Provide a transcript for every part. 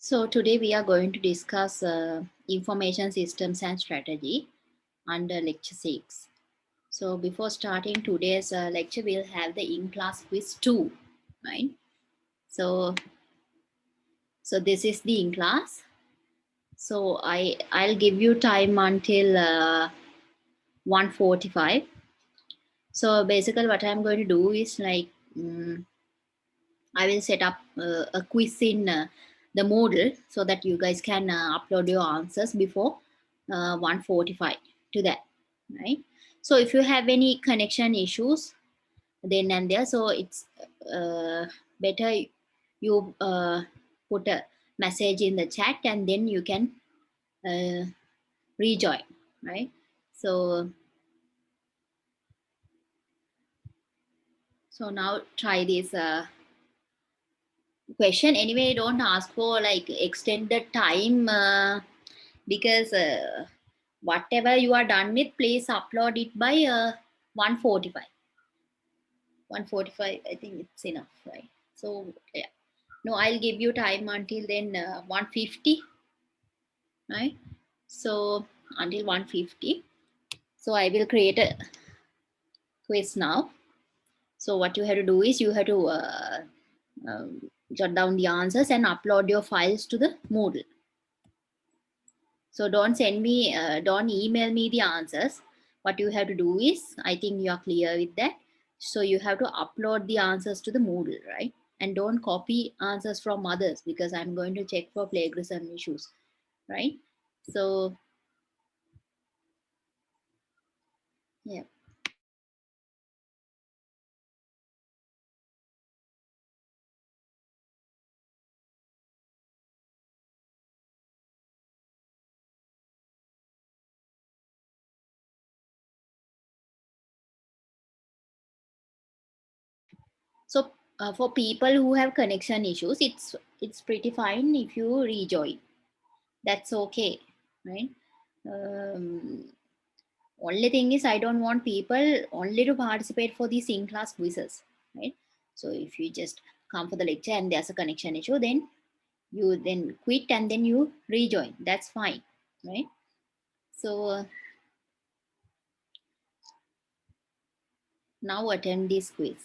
So today we are going to discuss information systems and strategy under lecture 6. So before starting today's lecture, we'll have the in-class quiz 2, right? So this is the in-class. So I'll give you time until 1:45. So basically what I'm going to do is like I will set up a quiz in the Moodle so that you guys can upload your answers before 1:45 to that, right? So if you have any connection issues then and there, so it's better you put a message in the chat and then you can uh, rejoin, right? So now try this question. Anyway, don't ask for like extended time because whatever you are done with, please upload it by 1:45. 1:45, I think it's enough, right? So yeah, no, I'll give you time until then 1:50, right? So until 1:50. So I will create a quiz now. So what you have to do is you have to jot down the answers and upload your files to the Moodle. So don't email me the answers. What you have to do is, I think you are clear with that. So you have to upload the answers to the Moodle, right? And don't copy answers from others because I'm going to check for plagiarism issues, right? So yeah. So for people who have connection issues, it's pretty fine if you rejoin. That's okay, right? Um, Only thing is I don't want people only to participate for these in-class quizzes, right? So if you just come for the lecture and there's a connection issue, then you then quit and then you rejoin. That's fine, right? So now attend this quiz.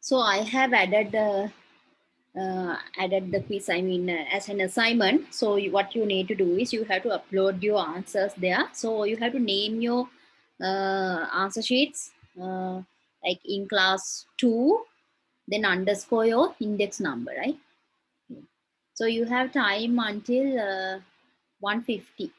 So I have added the quiz, I mean, as an assignment. So what you need to do is you have to upload your answers there. So you have to name your answer sheets like in class 2, then underscore your index number, right? So you have time until 1:50.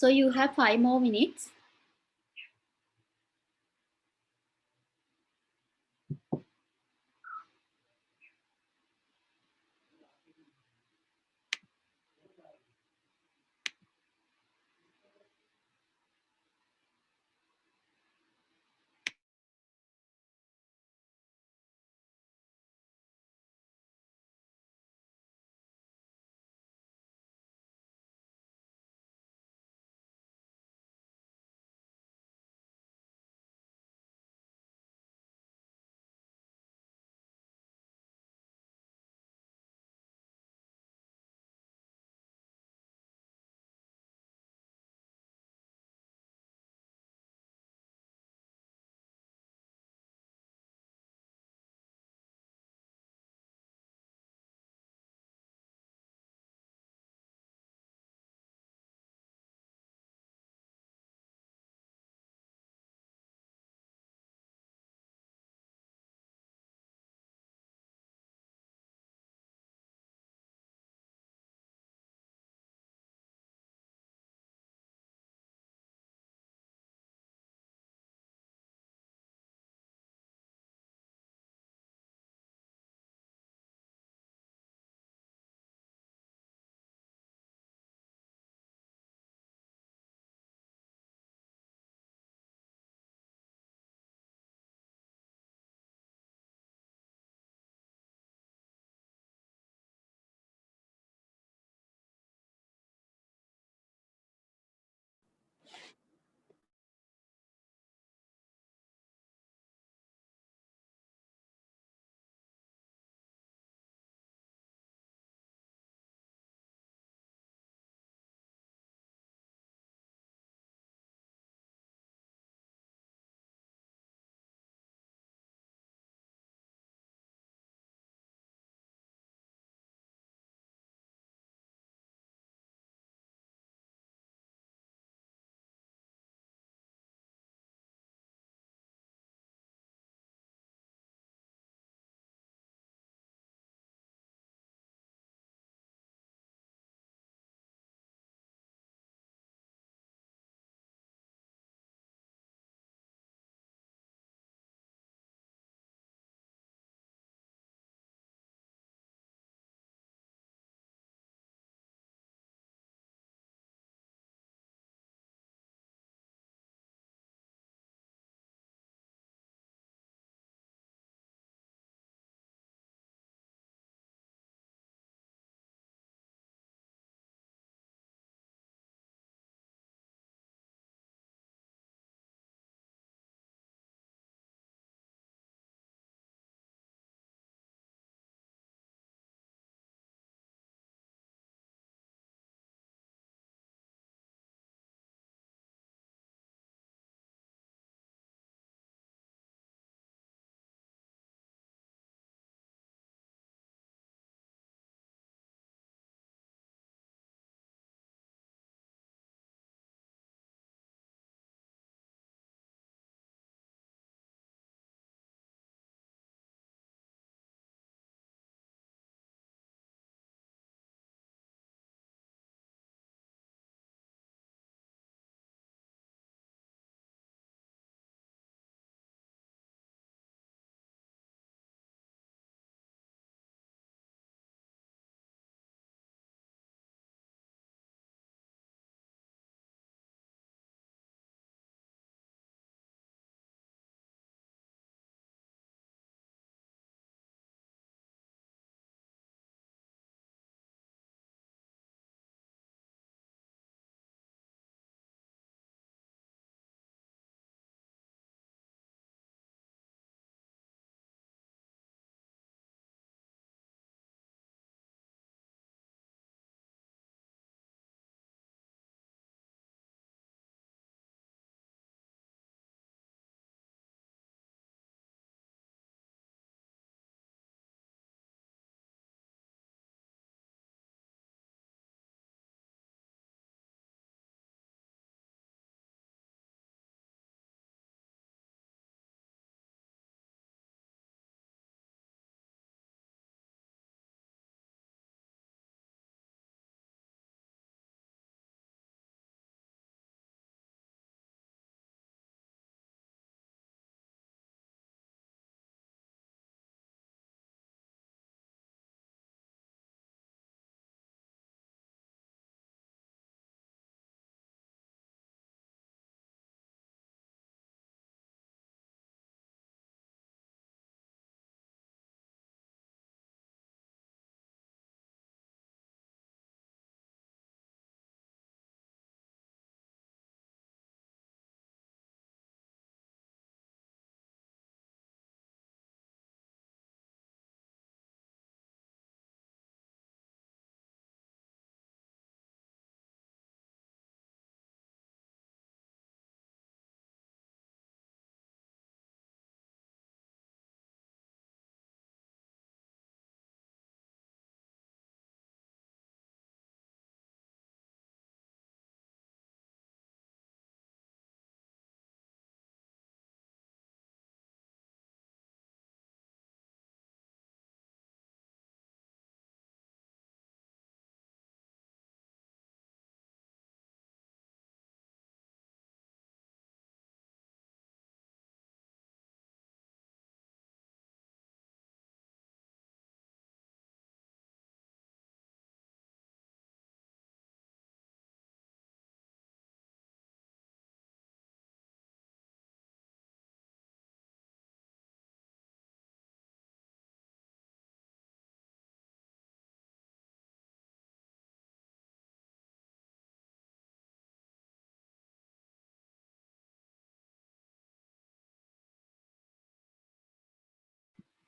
So you have 5 more minutes.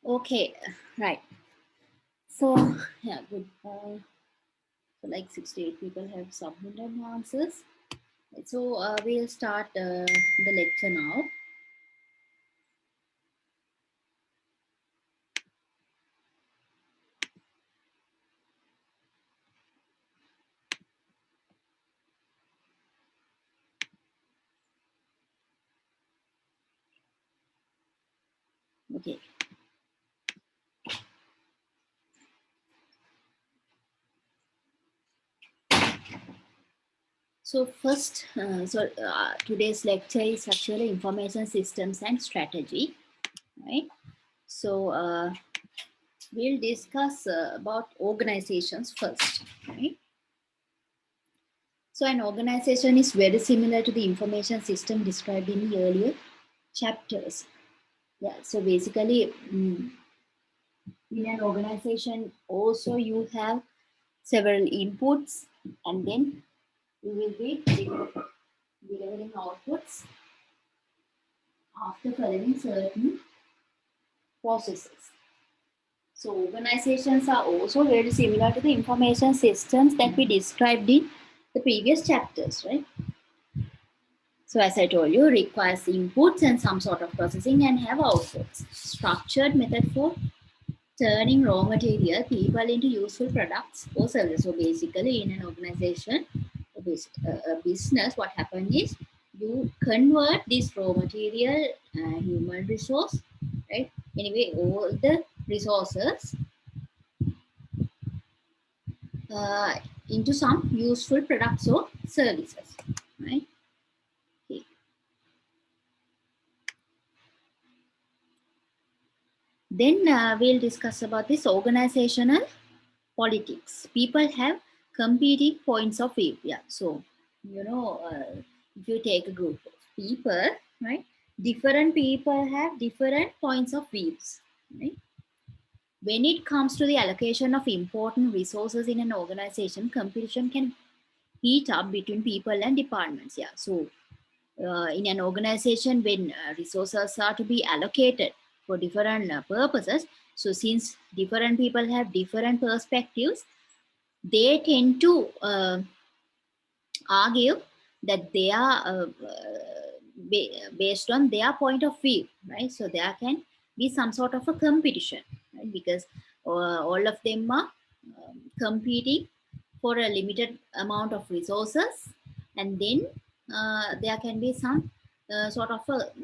Okay, right. So yeah, good. So like 68 people have submitted answers. So we'll start the lecture now. Okay. So first, today's lecture is actually information systems and strategy, right? So we'll discuss about organizations first, right? So an organization is very similar to the information system described in the earlier chapters. Yeah, so basically, in an organization also you have several inputs, and then you will be delivering outputs after following certain processes. So organizations are also very similar to the information systems that we described in the previous chapters, right? So as I told you, requires inputs and some sort of processing and have outputs. Structured method for turning raw material, people into useful products or services. So basically in an organization, a business, what happens is you convert this raw material, human resource, right? Anyway, all the resources uh, into some useful products or services, right? Okay. Then we'll discuss about this organizational politics. People have competing points of view. Yeah. So, if you take a group of people, right? Different people have different points of views, right? When it comes to the allocation of important resources in an organization, competition can heat up between people and departments. Yeah. So, in an organization, when resources are to be allocated for different purposes, so since different people have different perspectives, they tend to argue that they are based on their point of view, right? So there can be some sort of a competition, right? Because all of them are competing for a limited amount of resources, and then there can be some sort of a what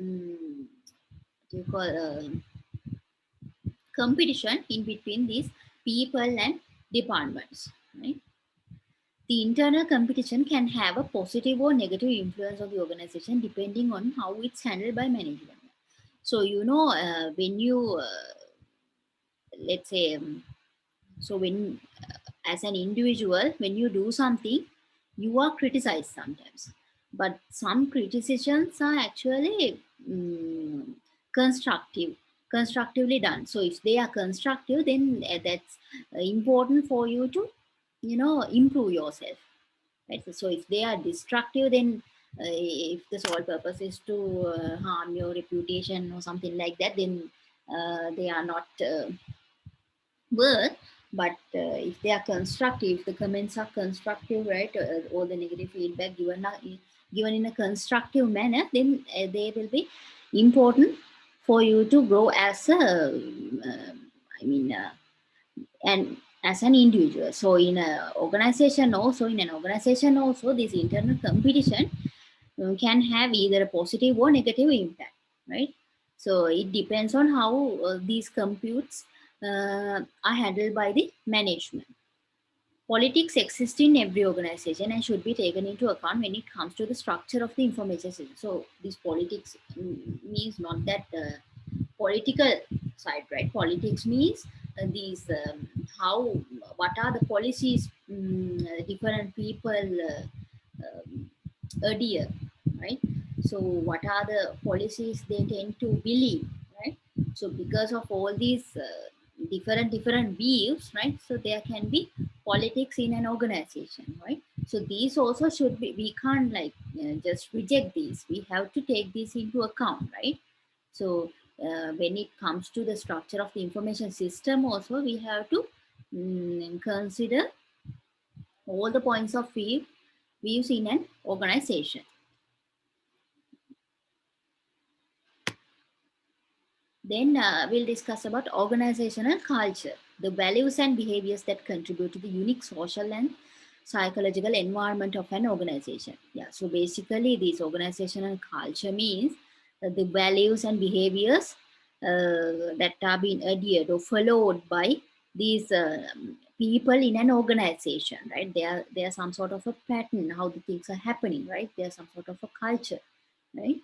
do you call competition in between these people and departments, right? The internal competition can have a positive or negative influence on the organization depending on how it's handled by management. So, when you, let's say, so when, as an individual, when you do something, you are criticized sometimes. But some criticisms are actually constructive, constructively done. So, if they are constructive, then that's important for you to, improve yourself, right? So if they are destructive, then if the sole purpose is to harm your reputation or something like that, then they are not worth. But if they are constructive, if the comments are constructive, right, or the negative feedback given in a constructive manner, then they will be important for you to grow as a I mean and as an individual. So in an organization also, this internal competition can have either a positive or negative impact, right? So it depends on how these computes are handled by the management. Politics exist in every organization and should be taken into account when it comes to the structure of the information system. So this politics means not that political side, right? Politics means these how what are the policies different people adhere, right? So what are the policies they tend to believe, right? So because of all these different views, right? So there can be politics in an organization, right? So these also should be, we can't like just reject these, we have to take this into account, right? So when it comes to the structure of the information system also, we have to consider all the points of views in an organization. Then we'll discuss about organizational culture, the values and behaviors that contribute to the unique social and psychological environment of an organization. Yeah, so basically this organizational culture means the values and behaviors that are being adhered or followed by these people in an organization, right? There are some sort of a pattern how the things are happening, right? There's some sort of a culture, right?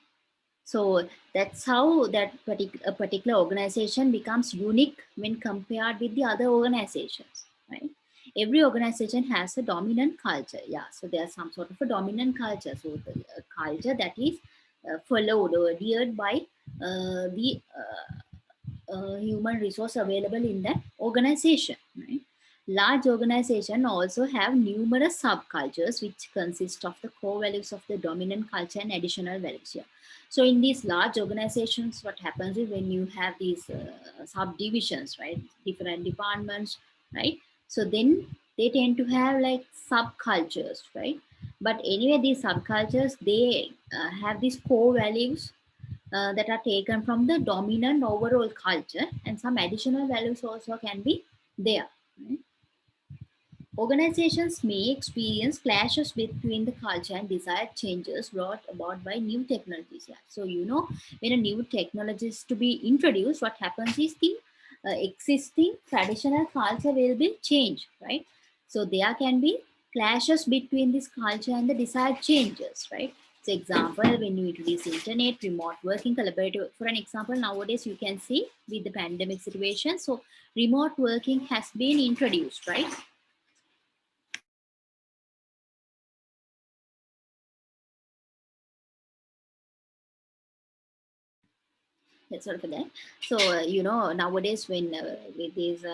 So that's how a particular organization becomes unique when compared with the other organizations, right? Every organization has a dominant culture. Yeah, so there's some sort of a dominant culture. So the culture that is followed or adhered by the human resource available in that organization, right? Large organizations also have numerous subcultures which consist of the core values of the dominant culture and additional values. Yeah. So in these large organizations, what happens is when you have these subdivisions, right, different departments, right? So then they tend to have like subcultures, right? But anyway, these subcultures, they have these core values that are taken from the dominant overall culture, and some additional values also can be there, right? Organizations may experience clashes between the culture and desired changes brought about by new technologies. Yeah. So, when a new technology is to be introduced, what happens is the existing traditional culture will be changed, right? So, there can be clashes between this culture and the desired changes, right? So, example, when you introduce internet, remote working, collaborative, for an example, nowadays you can see with the pandemic situation, so remote working has been introduced, right? That's sort of that. So nowadays when with these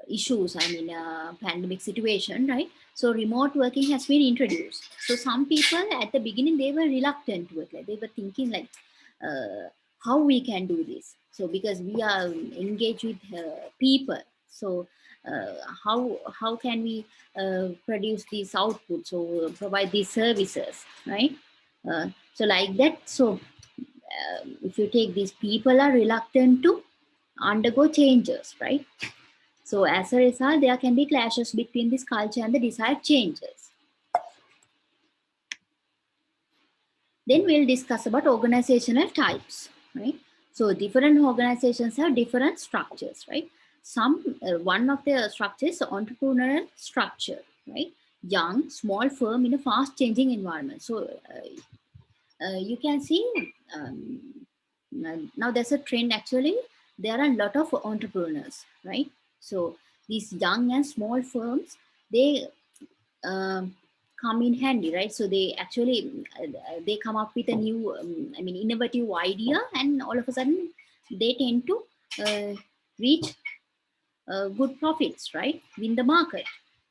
issues, I mean pandemic situation, right? So remote working has been introduced. So some people at the beginning they were reluctant to it, like they were thinking like how we can do this. So because we are engaged with people, so uh, how can we produce these outputs or provide these services, right? So like that. So if you take these, people are reluctant to undergo changes, right? So as a result, there can be clashes between this culture and the desired changes. Then we'll discuss about organizational types, right? So different organizations have different structures, right? One of the structures is entrepreneurial structure, right? Young, small firm in a fast changing environment. So you can see now there's a trend actually. There are a lot of entrepreneurs, right? So these young and small firms, they um, come in handy, right? So they actually they come up with a new innovative idea, and all of a sudden they tend to reach good profits, right, in the market.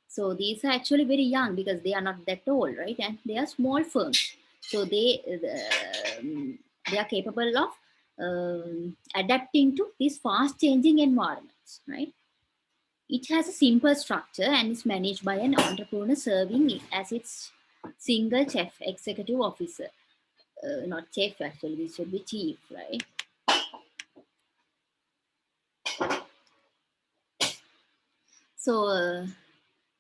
So these are actually very young because they are not that old, right, and they are small firms. So they are capable of adapting to these fast changing environments, right? It has a simple structure and is managed by an entrepreneur serving as its single chief executive officer. Not chief, actually, this should be chief, right? So,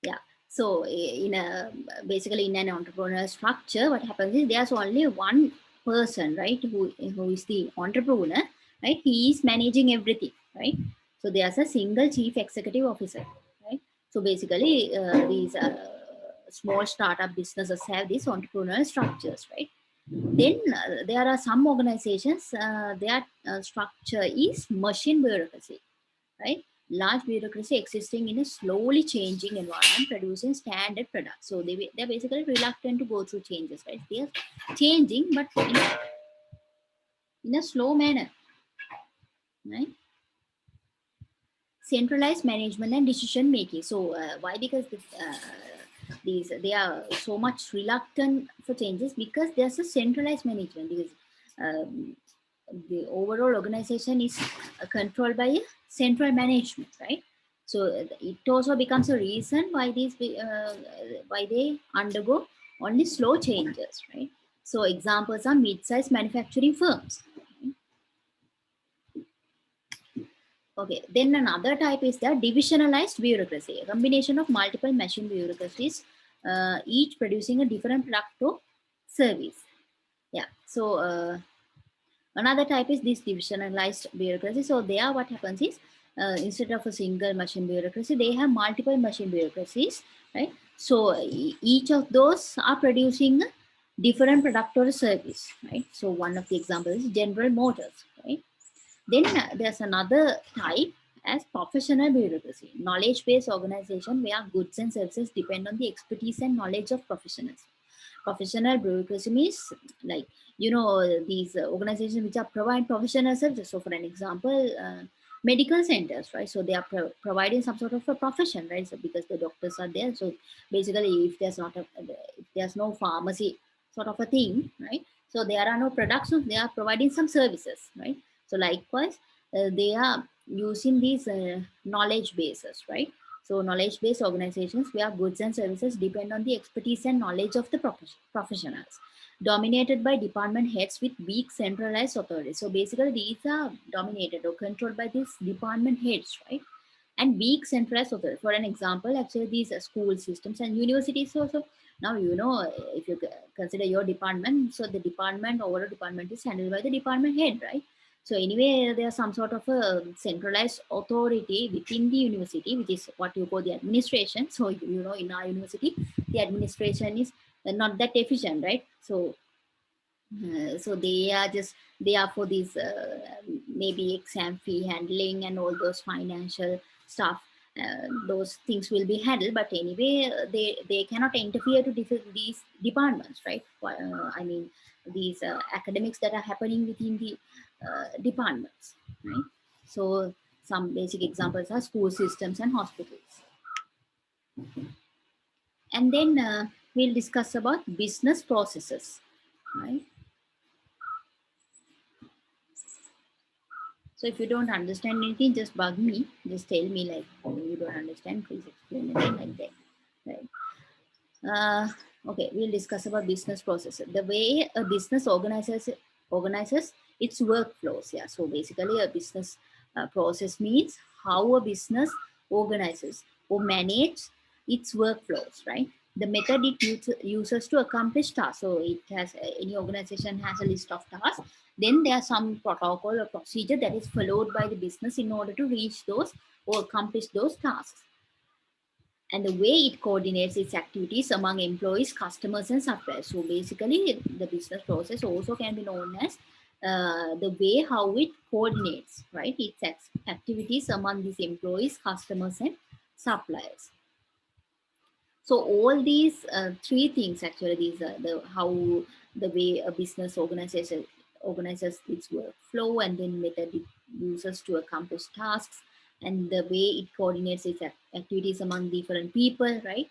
yeah. So, in a basically in an entrepreneur structure, what happens is there's only one person, right, who is the entrepreneur, right? He is managing everything, right? So there's a single chief executive officer, right? So basically, these small startup businesses have these entrepreneurial structures, right? Then there are some organizations, their structure is machine bureaucracy, right? Large bureaucracy existing in a slowly changing environment, producing standard products. So they're basically reluctant to go through changes, right? They're changing, but in a slow manner, right? Centralized management and decision making. So why? Because these they are so much reluctant for changes because there's a centralized management. Because the overall organization is controlled by a central management, right? So it also becomes a reason why why they undergo only slow changes, right? So examples are mid-sized manufacturing firms. Okay, then another type is the divisionalized bureaucracy, a combination of multiple machine bureaucracies, each producing a different product or service. Yeah, so another type is this divisionalized bureaucracy. So there, what happens is instead of a single machine bureaucracy, they have multiple machine bureaucracies, right? So each of those are producing a different product or service, right? So one of the examples is General Motors, right? Then there's another type as professional bureaucracy, knowledge-based organization where goods and services depend on the expertise and knowledge of professionals. Professional bureaucracy means like, you know, these organizations which are provide professional services. So for an example, medical centers, right? So they are providing some sort of a profession, right? So because the doctors are there. So basically if there's not if there's no pharmacy sort of a thing, right? So there are no products, so they are providing some services, right? So likewise, they are using these knowledge bases, right? So knowledge-based organizations where goods and services depend on the expertise and knowledge of the professionals, dominated by department heads with weak centralized authority. So basically, these are dominated or controlled by these department heads, right? And weak centralized authority. For an example, actually, these school systems and universities also. Now, you know, if you consider your department, so the department, overall department is handled by the department head, right? So anyway, there's some sort of a centralized authority within the university, which is what you call the administration. So, you know, in our university, the administration is not that efficient, right? So so they are for these maybe exam fee handling and all those financial stuff. Those things will be handled, but anyway, they cannot interfere to these departments, right? I mean, these academics that are happening within the departments, right? So some basic examples are school systems and hospitals. And then we'll discuss about business processes, right? So if you don't understand anything, just bug me. Just tell me like, oh, you don't understand. Please explain it like that. Right. Okay, we'll discuss about business processes. The way a business organizes its workflows. Yeah. So basically, a business process means how a business organizes or manage its workflows. Right. The method it uses to accomplish tasks. So it has any organization has a list of tasks. Then there's some protocol or procedure that is followed by the business in order to reach those or accomplish those tasks, and the way it coordinates its activities among employees, customers, and suppliers. So basically, the business process also can be known as the way how it coordinates, right? Its activities among these employees, customers, and suppliers. So all these three things actually, these are the how the way a business organizes its workflow, and then method it uses to accomplish tasks, and the way it coordinates its activities among different people, right?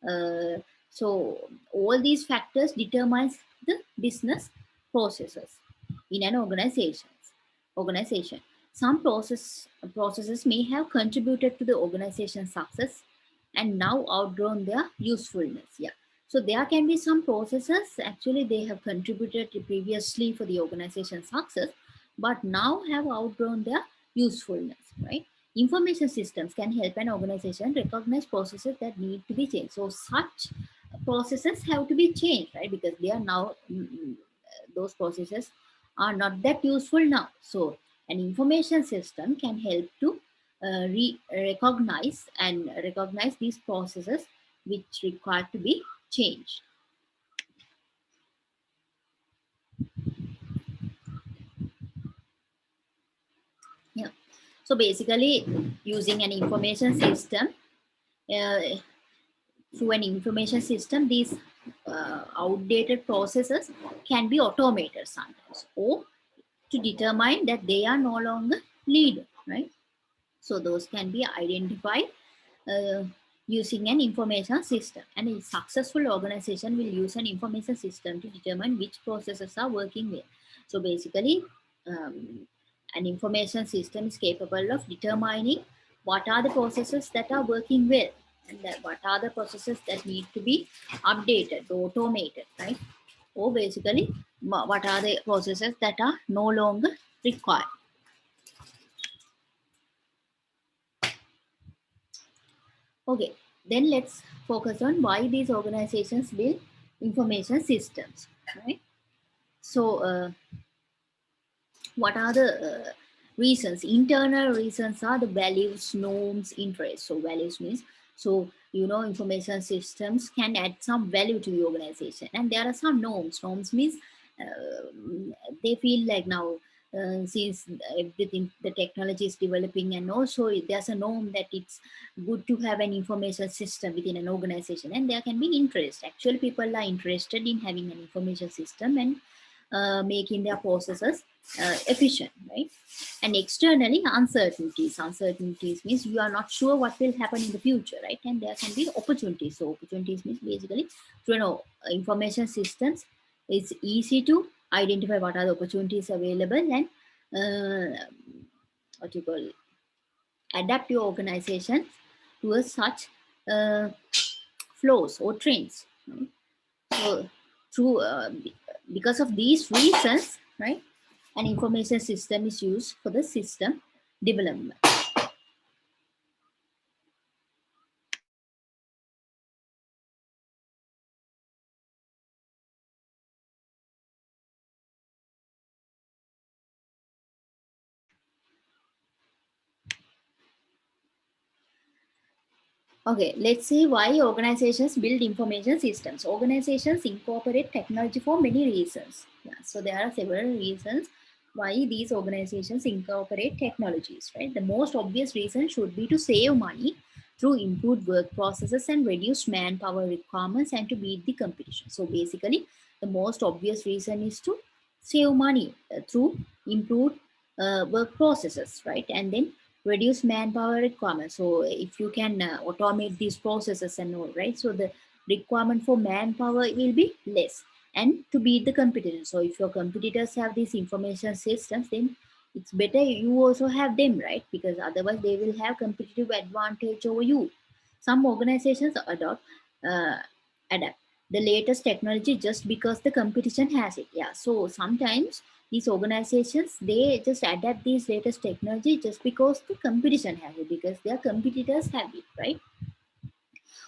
Uh, so all these factors determines the business processes in an organization. Some processes may have contributed to the organization's success and now outgrown their usefulness. Yeah. So there can be some processes actually they have contributed to previously for the organization's success, but now have outgrown their usefulness, right? Information systems can help an organization recognize processes that need to be changed. So such processes have to be changed, right? Because they are now those processes are not that useful now. So an information system can help to recognize these processes which require to be changed. Yeah. So basically, using an information system, uh, through an information system, these outdated processes can be automated sometimes, or to determine that they are no longer needed, right? So those can be identified uh, using an information system. And a successful organization will use an information system to determine which processes are working well. So basically, an information system is capable of determining what are the processes that are working well and what are the processes that need to be updated, automated, right? Or basically, what are the processes that are no longer required. Okay, then let's focus on why these organizations build information systems, right? So, what are the reasons? Internal reasons are the values, norms, interests. So values means, so information systems can add some value to the organization, and there are some norms. Norms means they feel like now, since everything, the technology is developing, and also there's a norm that it's good to have an information system within an organization, and there can be interest. Actually, people are interested in having an information system and making their processes efficient, right? And externally, uncertainties. Uncertainties means you are not sure what will happen in the future, right? And there can be opportunities. So opportunities means basically, information systems. It's easy to identify what are the opportunities available and what you call adapt your organization towards such uh, flows or trends. Right? So through because of these reasons, right, an information system is used for the system development. Okay, let's see why organizations build information systems. Organizations incorporate technology for many reasons. Yeah, so there are several reasons why these organizations incorporate technologies, right? The most obvious reason should be to save money through improved work processes and reduce manpower requirements and to beat the competition. So basically, the most obvious reason is to save money through improved work processes, right? And then reduce manpower requirements. So if you can automate these processes and all, right? So the requirement for manpower will be less and to beat the competitors. So if your competitors have these information systems, then it's better you also have them, right? Because otherwise they will have competitive advantage over you. Some organizations uh, adapt the latest technology just because the competition has it. Yeah. So sometimes these organizations, they just adapt these latest technology just because the competition has it, because their competitors have it, right?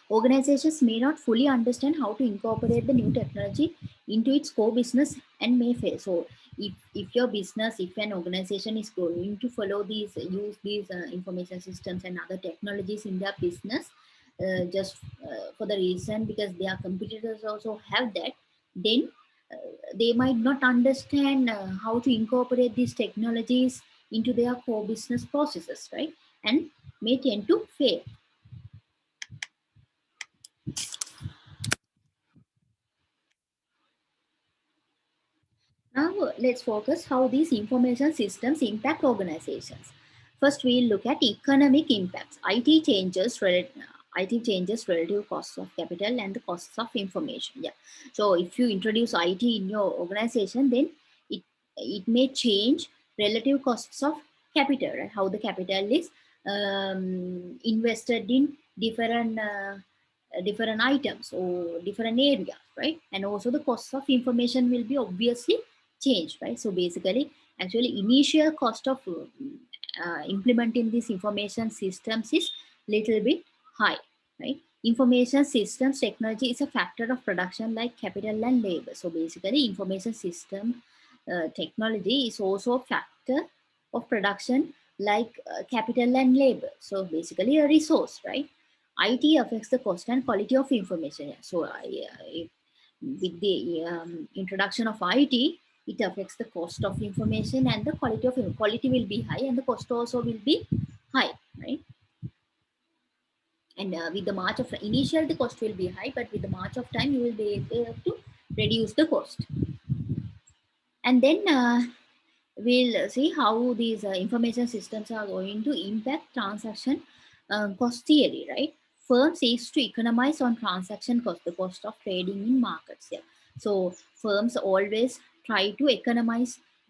Organizations may not fully understand how to incorporate the new technology into its core business and may fail. So if your business, if an organization is going to follow these, use these information systems and other technologies in their business, just for the reason because their competitors also have that, then they might not understand how to incorporate these technologies into their core business processes, right? And may tend to fail. Now let's focus how these information systems impact organizations. First, we'll look at economic impacts. IT changes relative costs of capital and the costs of information. Yeah. So if you introduce IT in your organization, then it it may change relative costs of capital, right? How the capital is invested in different items or different areas, right? And also the costs of information will be obviously changed, right? So basically, actually, initial cost of implementing these information systems is little bit high, right? Information systems technology is a factor of production like capital and labor. So basically, information system technology is also a factor of production like capital and labor. So basically, a resource, right? IT affects the cost and quality of information. Yeah. So with the introduction of IT, it affects the cost of information and the quality will be high and the cost also will be high, right? And with the march of initial, the cost will be high, but with the march of time, you will be able to reduce the cost. And then we'll see how these information systems are going to impact transaction cost theory, right? Firm seeks to economize on transaction cost, the cost of trading in markets. Yeah. So firms always try to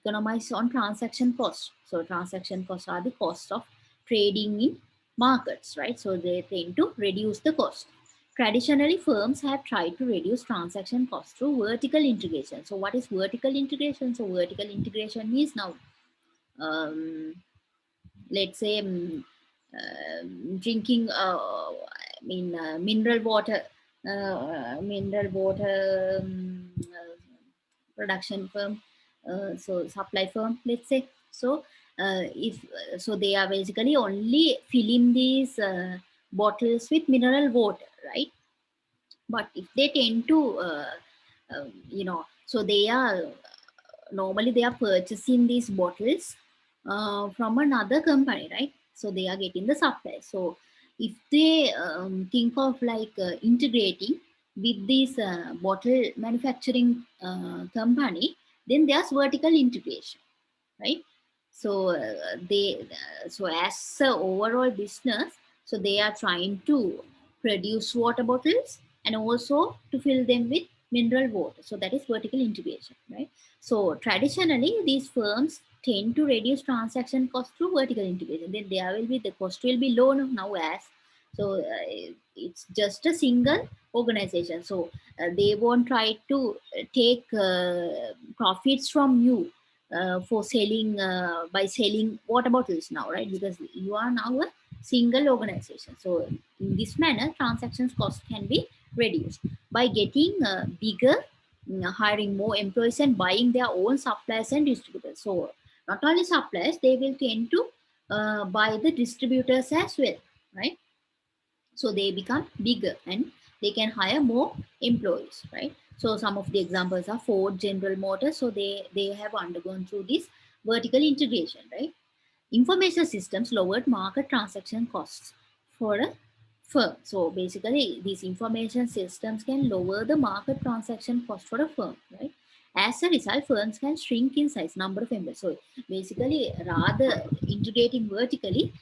economize on transaction costs. So transaction costs are the cost of trading in markets, right? So they tend to reduce the cost. Traditionally, firms have tried to reduce transaction costs through vertical integration. So what is vertical integration? So vertical integration is now, let's say, drinking, mineral water, production firm, so supply firm, let's say. So if so they are basically only filling these bottles with mineral water, right? But if they tend to so they are normally they are purchasing these bottles from another company, right? So they are getting the supply. So if they think of like integrating with this bottle manufacturing company, then there's vertical integration, right? So so as a overall business, so they are trying to produce water bottles and also to fill them with mineral water. So that is vertical integration, right? So traditionally, these firms tend to reduce transaction cost through vertical integration. Then there will be the cost will be low now, as so it's just a single organization. So they won't try to take profits from you for selling by selling water bottles now, right? Because you are now a single organization. So in this manner, transactions cost can be reduced by getting bigger, hiring more employees and buying their own suppliers and distributors. So not only suppliers, they will tend to buy the distributors as well, right? So they become bigger and they can hire more employees, right? So some of the examples are Ford, General Motors. So they have undergone through this vertical integration, right? Information systems lowered market transaction costs for a firm. So basically, these information systems can lower the market transaction cost for a firm, right? As a result, firms can shrink in size, number of employees. So basically, rather integrating vertically,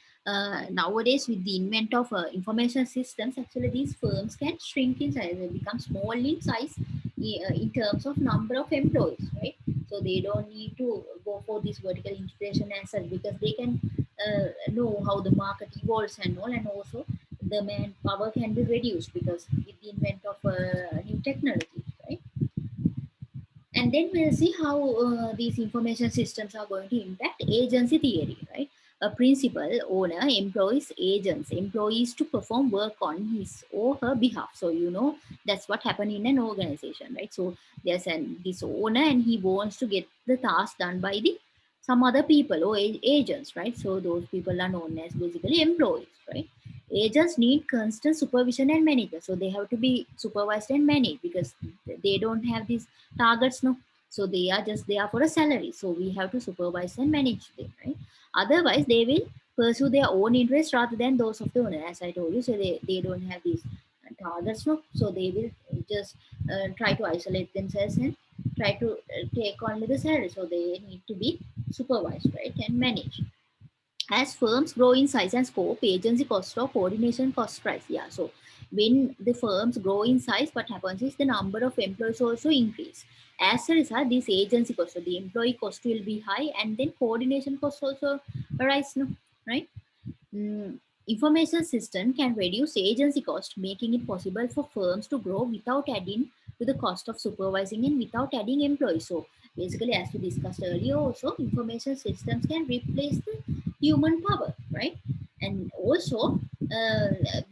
nowadays with the invent of information systems, actually these firms can shrink in size, they become small in size in terms of number of employees, right? So they don't need to go for this vertical integration as such, because they can know how the market evolves and all, and also the manpower can be reduced because with the invent of new technology, right? And then we'll see how these information systems are going to impact agency theory, right? A principal owner employs agents, employees to perform work on his or her behalf. So that's what happened in an organization, right? So there's this owner and he wants to get the task done by the some other people or agents, right? So those people are known as basically employees, right? Agents need constant supervision and management, so they have to be supervised and managed because they don't have these targets, no. So they are just there for a salary, so we have to supervise and manage them, right? Otherwise they will pursue their own interests rather than those of the owner, as I told you. So they don't have these targets, no. So they will just try to isolate themselves and try to take only the salary, so they need to be supervised, right, and managed. As firms grow in size and scope, agency cost or coordination cost rise. Yeah, so when the firms grow in size, what happens is the number of employees also increase. As a result, this agency cost, so the employee cost will be high, and then coordination cost also rise, no, right? Information system can reduce agency cost, making it possible for firms to grow without adding to the cost of supervising and without adding employees. So basically, as we discussed earlier, also information systems can replace the human power, right? And also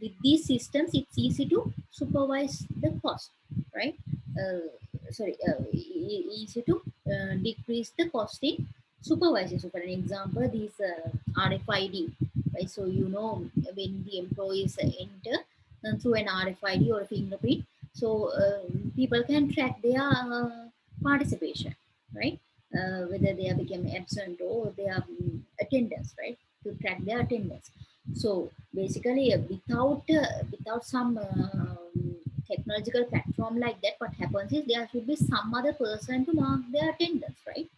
with these systems, it's easy to supervise the cost, right? Easy to decrease the cost in supervising. So for an example, these RFID, right? So when the employees enter through an RFID or a fingerprint, so people can track their participation, right? Whether they have become absent or they are attendance, right? To track their attendance. So basically, without some technological platform like that, what happens is there should be some other person to mark their attendance, right?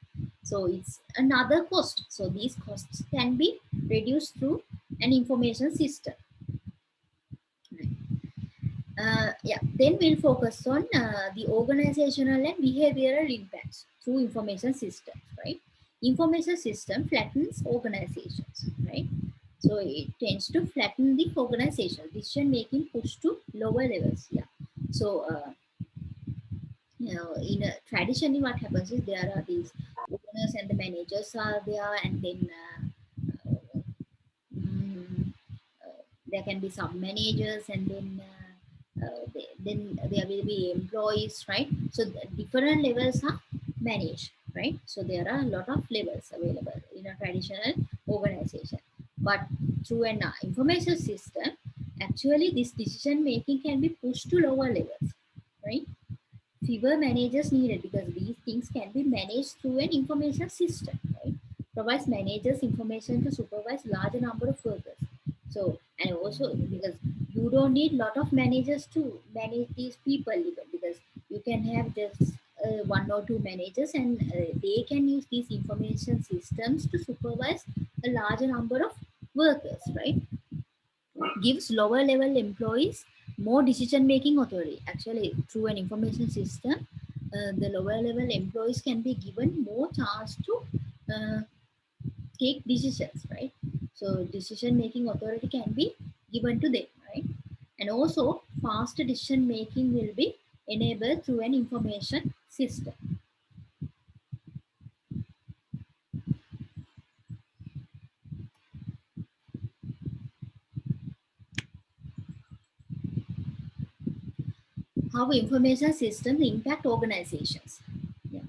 So it's another cost. So these costs can be reduced through an information system. Yeah, then we'll focus on the organizational and behavioral impacts through information systems, right? Information system flattens organizations, right? So it tends to flatten the organization. Decision making push to lower levels. Yeah. So in a traditionally, what happens is there are these owners and the managers are there, and then mm, there can be some managers, and then then there will be employees, right? So the different levels are managed, right? So there are a lot of levels available in a traditional organization, but through an information system, actually this decision making can be pushed to lower levels, right? Fewer managers needed because these things can be managed through an information system, right? Provides managers information to supervise larger number of workers. So, and also because you don't need lot of managers to manage these people even, because you can have just one or two managers, and they can use these information systems to supervise a larger number of workers, right? Gives lower level employees more decision making authority. Actually, through an information system, the lower level employees can be given more chance to uh, take decisions, right? So decision making authority can be given to them, right? And also faster decision making will be enabled through an information system. How information systems impact organizations. Yeah.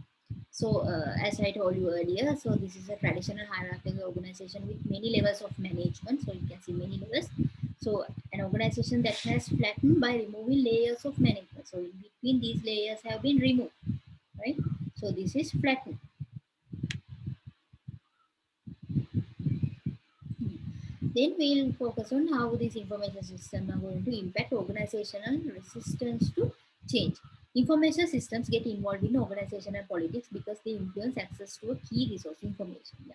So, as I told you earlier, so this is a traditional hierarchical organization with many levels of management. So, you can see many levels. So, an organization that has flattened by removing layers of management. So, in between these layers have been removed, right? So, this is flattened. Then we'll focus on how these information systems are going to impact organizational resistance to change. Information systems get involved in organizational politics because they influence access to a key resource information. Yeah.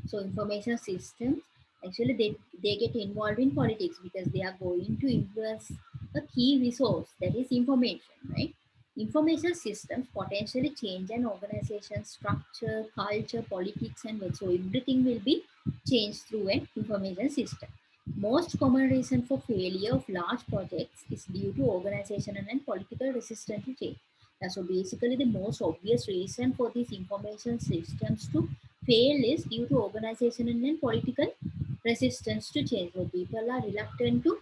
So information systems actually they get involved in politics because they are going to influence a key resource, that is information, right? Information systems potentially change an organization's structure, culture, politics, and what. So everything will be changed through an information system. Most common reason for failure of large projects is due to organizational and political resistance to change. So basically, the most obvious reason for these information systems to fail is due to organizational and political resistance to change. So people are reluctant to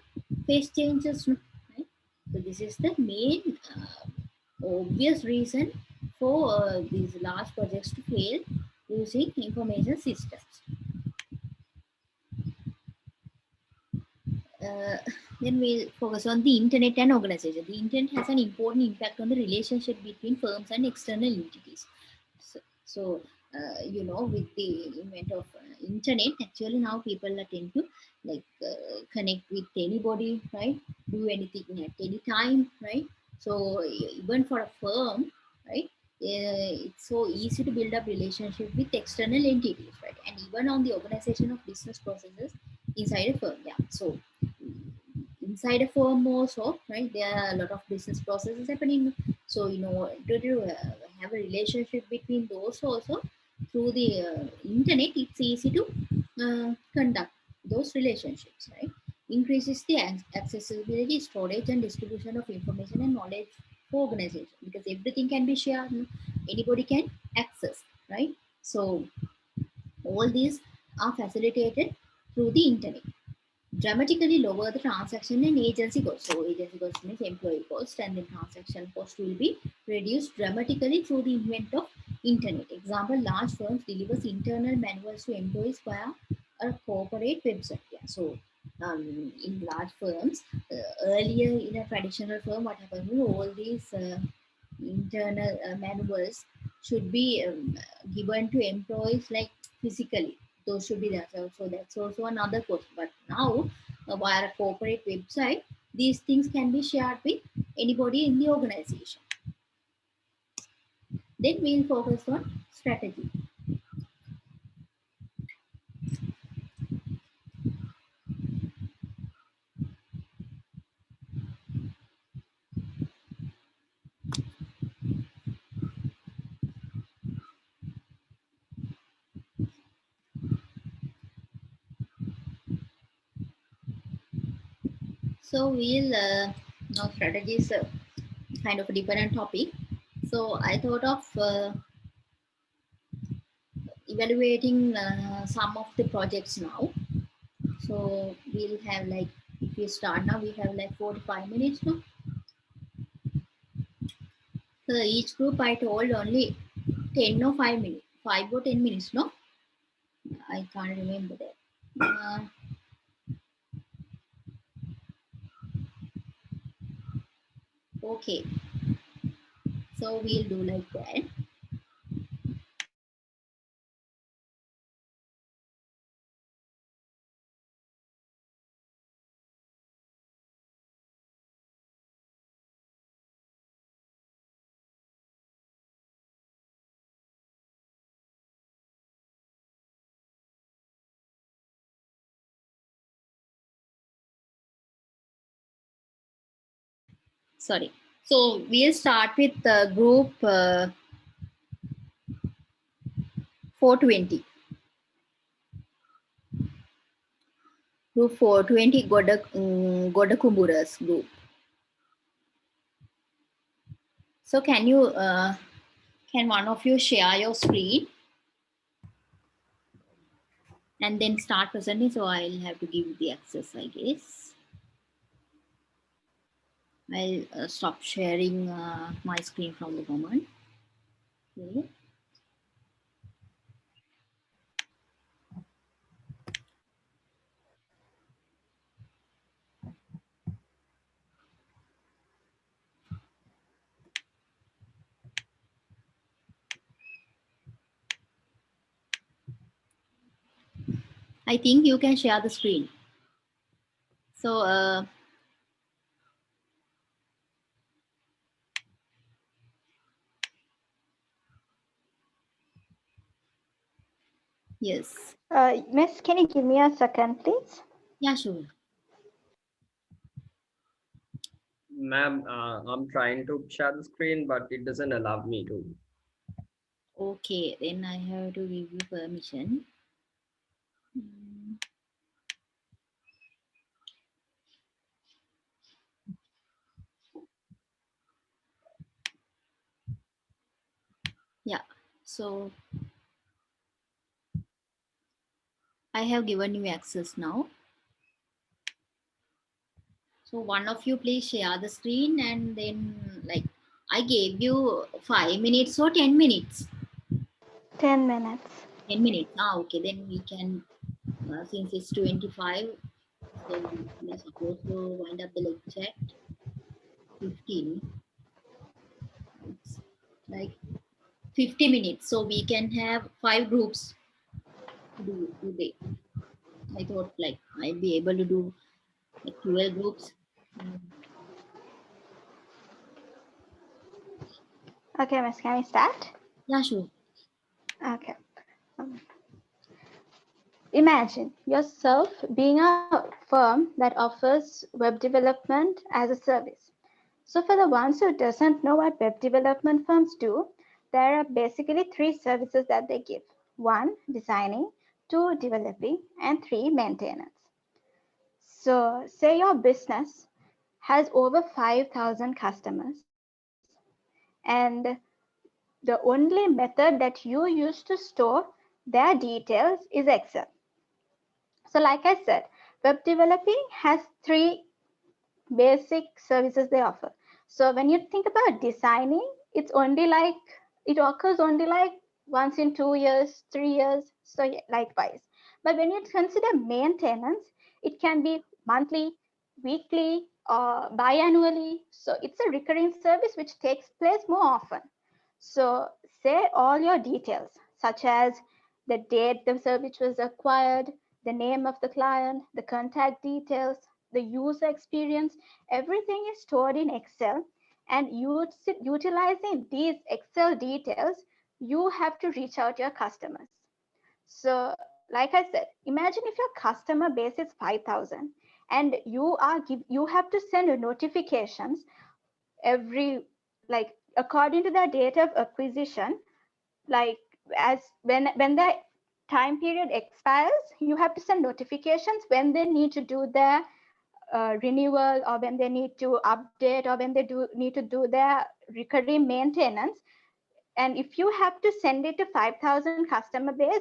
face changes, right? So this is the main obvious reason for these large projects to fail using information systems. uh, then we'll focus on the internet and organization. The internet has an important impact on the relationship between firms and external entities. With the invent of internet, actually now people are tend to connect with anybody, right? Do anything at any time, right? So even for a firm, right? It's so easy to build up relationship with external entities, right? And even on the organization of business processes inside a firm. Yeah. So inside a firm also, right, there are a lot of business processes happening. So have a relationship between those also through the internet, it's easy to conduct those relationships, right? Increases the accessibility, storage, and distribution of information and knowledge for organization, because everything can be shared, anybody can access, right? So all these are facilitated through the internet. Dramatically lower the transaction and agency cost. So agency cost means employee cost, and the transaction cost will be reduced dramatically through the invent of internet. Example, large firms delivers internal manuals to employees via a corporate website. Yeah. So in large firms, earlier in a traditional firm, what happens is all these internal manuals should be given to employees like physically. Those should be there. So that's also another cost. But now, via a corporate website, these things can be shared with anybody in the organization. Then we'll focus on strategy. So we'll now strategy is a kind of a different topic. So I thought of evaluating some of the projects now. So we'll have like, if we start now, we have like 45 minutes now. So each group I told only 10 or 5 minutes, 5 or 10 minutes, no? I can't remember that. Okay, so we'll do like that. Sorry. So we'll start with group 420. Group 420 Godakumburas group. So can one of you share your screen and then start presenting? So I'll have to give you the access, I guess. I'll stop sharing my screen from the moment. Okay. I think you can share the screen. So yes. Miss, can you give me a second, please? Yeah, sure. Ma'am, I'm trying to share the screen, but it doesn't allow me to. Okay, then I have to give you permission. Yeah, so I have given you access now. So one of you please share the screen, and then like I gave you 5 minutes or 10 minutes. 10 minutes. 10 minutes. Ah, okay, then we can, since it's 25, so we are supposed to wind up the lecture at 15. It's like 50 minutes. So we can have 5 groups to do today. I thought like I'd be able to do like 12 groups. Okay, Miss, can we start? Yeah, sure. Okay. Imagine yourself being a firm that offers web development as a service. So for the ones who doesn't know what web development firms do, there are basically 3 services that they give. 1, designing, 2, developing, and 3, maintenance. So say your business has over 5,000 customers, and the only method that you use to store their details is Excel. So like I said, web developing has 3 basic services they offer. So when you think about designing, it occurs only like once in 2 years, 3 years, so yeah, likewise. But when you consider maintenance, it can be monthly, weekly, or biannually. So it's a recurring service which takes place more often. So say all your details, such as the date the service was acquired, the name of the client, the contact details, the user experience, everything is stored in Excel. And utilizing these Excel details, you have to reach out to your customers. So, like I said, imagine if your customer base is 5,000 and you have to send notifications every, like, according to the date of acquisition, like as when the time period expires, you have to send notifications when they need to do their renewal, or when they need to update, or when they need to do their recurring maintenance. And if you have to send it to 5,000 customer base,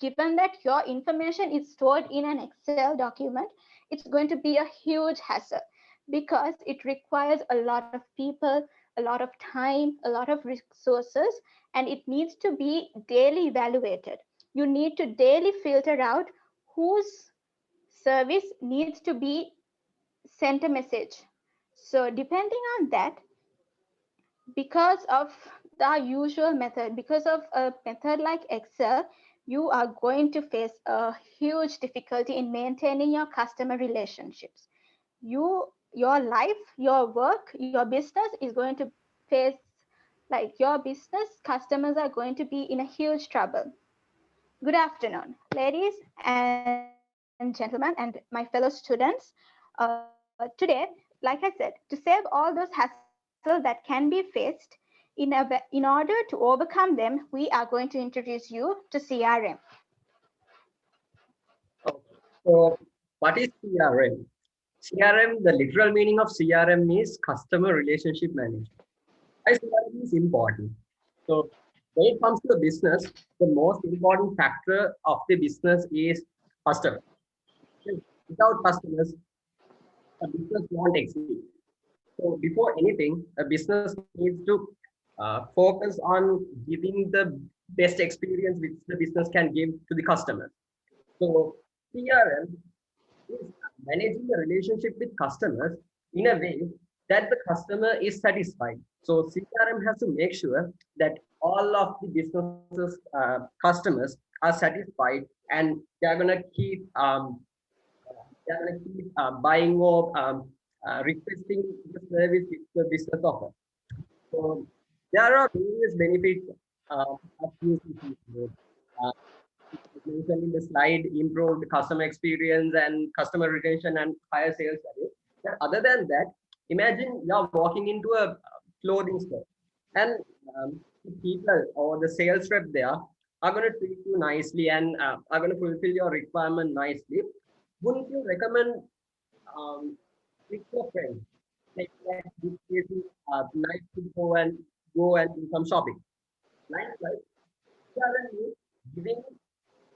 given that your information is stored in an Excel document, it's going to be a huge hassle because it requires a lot of people, a lot of time, a lot of resources, and it needs to be daily evaluated. You need to daily filter out whose service needs to be sent a message. So depending on that, because of the usual method, because of a method like Excel, you are going to face a huge difficulty in maintaining your customer relationships. Your life, your work, your business is going to face, like your business customers are going to be in a huge trouble. Good afternoon, ladies and gentlemen, and my fellow students. Today, like I said, to save all those hassles that can be faced, in order to overcome them, we are going to introduce you to CRM. Okay. So what is CRM? CRM, the literal meaning of CRM is customer relationship management. Why CRM is important? So when it comes to the business, the most important factor of the business is customer. Without customers, a business won't exist. So before anything, a business needs to focus on giving the best experience which the business can give to the customer. So CRM is managing the relationship with customers in a way that the customer is satisfied. So CRM has to make sure that all of the businesses customers are satisfied, and they're gonna keep buying or requesting the service which the business offers. So there are various benefits of using CRM. Uh, mentioned in the slide, improved customer experience and customer retention and higher sales value. But other than that, imagine you're walking into a clothing store, and the people or the sales rep there are going to treat you nicely and are going to fulfill your requirement nicely. Wouldn't you recommend with your friends? Like this is nice to go and do some shopping. Likewise, giving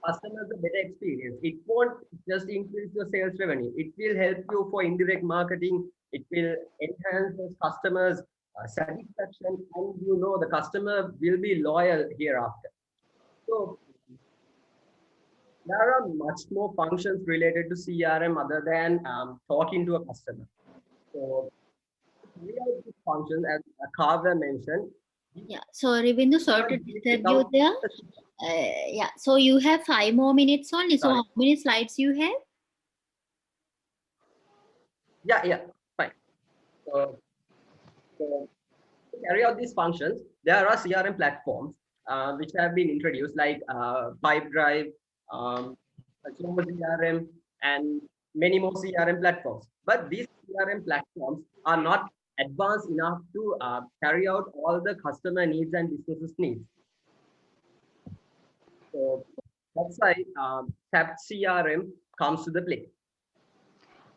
customers a better experience. It won't just increase your sales revenue. It will help you for indirect marketing. It will enhance those customers' satisfaction, and you know the customer will be loyal hereafter. So there are much more functions related to CRM other than talking to a customer. So we have these functions, as Kavya mentioned. Yeah, sorry, Bindu, sorry to disturb you Without there. Yeah, so you have 5 more minutes only. So Sorry. how many slides you have? Yeah, fine. So to carry out these functions, there are CRM platforms which have been introduced, like Pipedrive, Zoho CRM, and many more CRM platforms. But these CRM platforms are not advanced enough to carry out all the customer needs and businesses needs. So that's why SAP CRM comes to the play.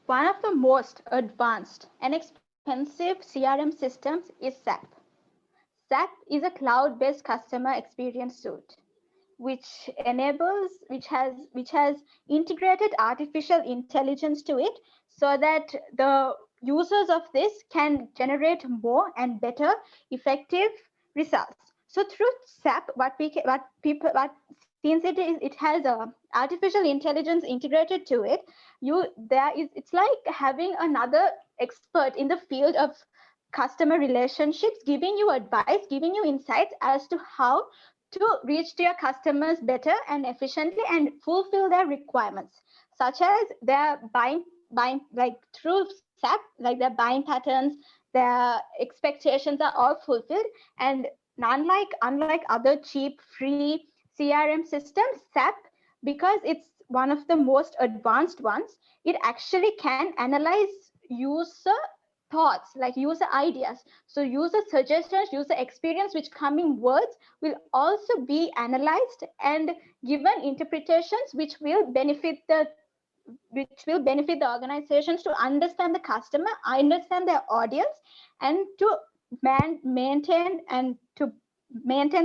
One of the most advanced and expensive CRM systems is SAP. SAP is a cloud-based customer experience suite, which has integrated artificial intelligence to it, so that the users of this can generate more and better effective results. So through SAP, since it has a artificial intelligence integrated to it, it's like having another expert in the field of customer relationships, giving you advice, giving you insights as to how to reach to your customers better and efficiently and fulfill their requirements, such as their buying like through SAP, like their buying patterns, their expectations are all fulfilled. And unlike other cheap free CRM systems, SAP, because it's one of the most advanced ones, it actually can analyze user thoughts, like user ideas. So user suggestions, user experience which come in words will also be analyzed and given interpretations which will benefit the which will benefit the organizations to understand the customer, understand their audience, and to maintain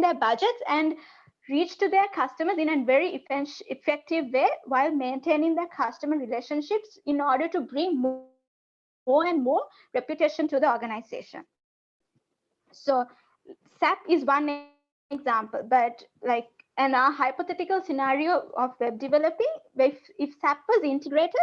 their budgets and reach to their customers in a very effective way while maintaining their customer relationships in order to bring more and more reputation to the organization. So SAP is one example, but like in a hypothetical scenario of web developing, if SAP was integrated,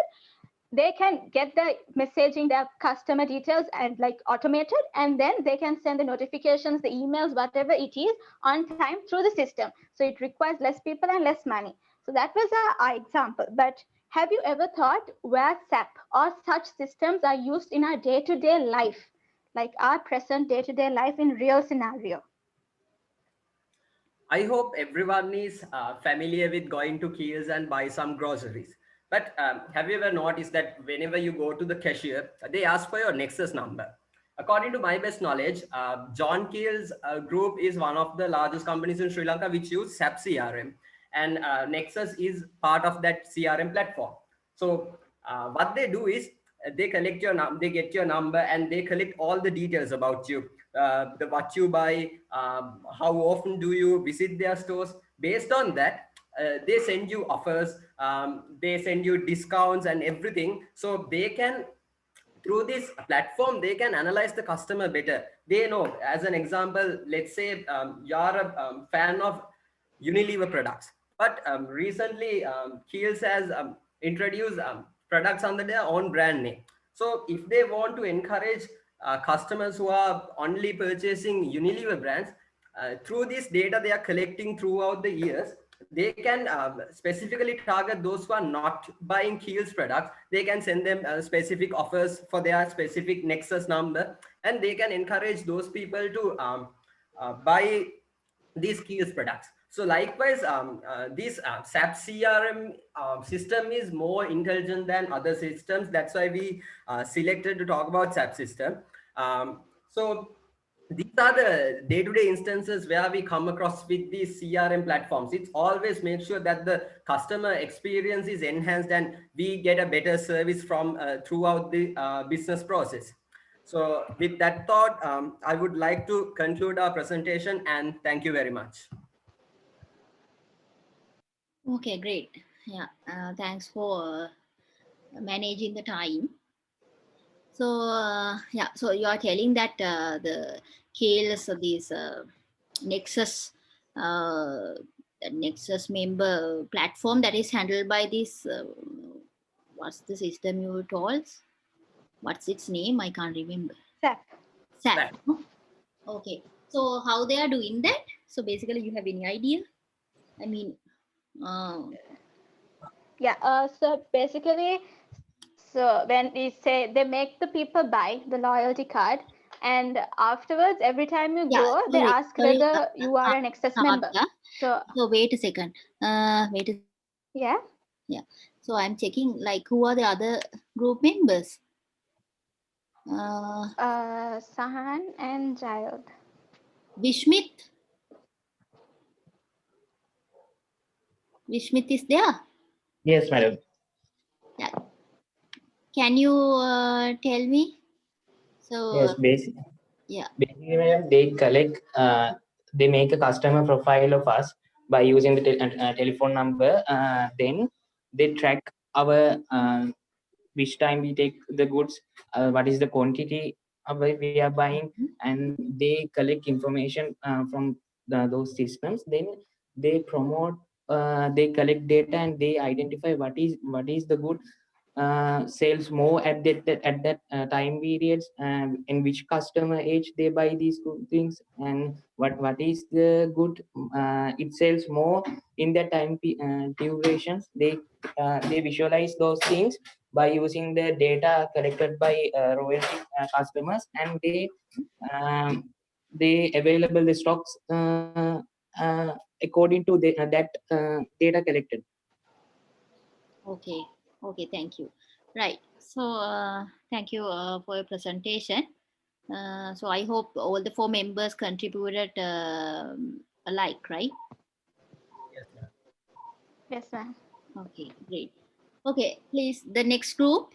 they can get the messaging, their customer details and like automated, and then they can send the notifications, the emails, whatever it is on time through the system. So it requires less people and less money. So that was our example. But have you ever thought where SAP or such systems are used in our day-to-day life, like our present day-to-day life in real scenario? I hope everyone is familiar with going to Kiehl's and buy some groceries. But have you ever noticed that whenever you go to the cashier, they ask for your Nexus number? According to my best knowledge, John Keel's group is one of the largest companies in Sri Lanka which use SAP CRM, and Nexus is part of that CRM platform. So what they do is they collect your they get your number, and they collect all the details about you, what you buy, how often do you visit their stores. Based on that, they send you offers, they send you discounts and everything, so they can, through this platform, they can analyze the customer better. They know, as an example, let's say you're a fan of Unilever products, but recently Kiehl's has introduced products under their own brand name. So if they want to encourage customers who are only purchasing Unilever brands, through this data they are collecting throughout the years, they can specifically target those who are not buying Kiehl's products. They can send them specific offers for their specific Nexus number, and they can encourage those people to buy these Kiehl's products. So likewise, this SAP CRM system is more intelligent than other systems. That's why we selected to talk about SAP system. So these are the day-to-day instances where we come across with these CRM platforms. It's always make sure that the customer experience is enhanced and we get a better service from throughout the business process. So with that thought, I would like to conclude our presentation, and thank you very much. Okay, great. Yeah, thanks for managing the time. So yeah, so you are telling that the Kiehl's, these Nexus Nexus member platform that is handled by this what's the system you told? What's its name? I can't remember. SAP. SAP. Okay. So how they are doing that? So basically, you have any idea? I mean, Yeah, so basically, so when we say they make the people buy the loyalty card, and afterwards, every time you go, they ask whether you are an Nexus member. So wait a second. Wait a Yeah. Yeah. So I'm checking like who are the other group members? Sahan and Jayod. Vishmit. Vishmit is there? Yes, madam. Yeah. Can you tell me? So Yes, basically, yeah. Basically, madam, they collect, they make a customer profile of us by using the telephone number. Then they track our which time we take the goods, what is the quantity of we are buying, and they collect information from those systems. Then they promote, they collect data, and they identify what is the good sales more at that time periods, in which customer age they buy these good things, and what is the good it sells more in that time durations. They visualize those things by using the data collected by royalty customers, and they available the stocks according to that data collected. Okay. Okay. Thank you. Right. So thank you for your presentation. So I hope all the 4 members contributed alike, right? Yes, ma'am. Yes, ma'am. Okay, great. Okay, please, the next group.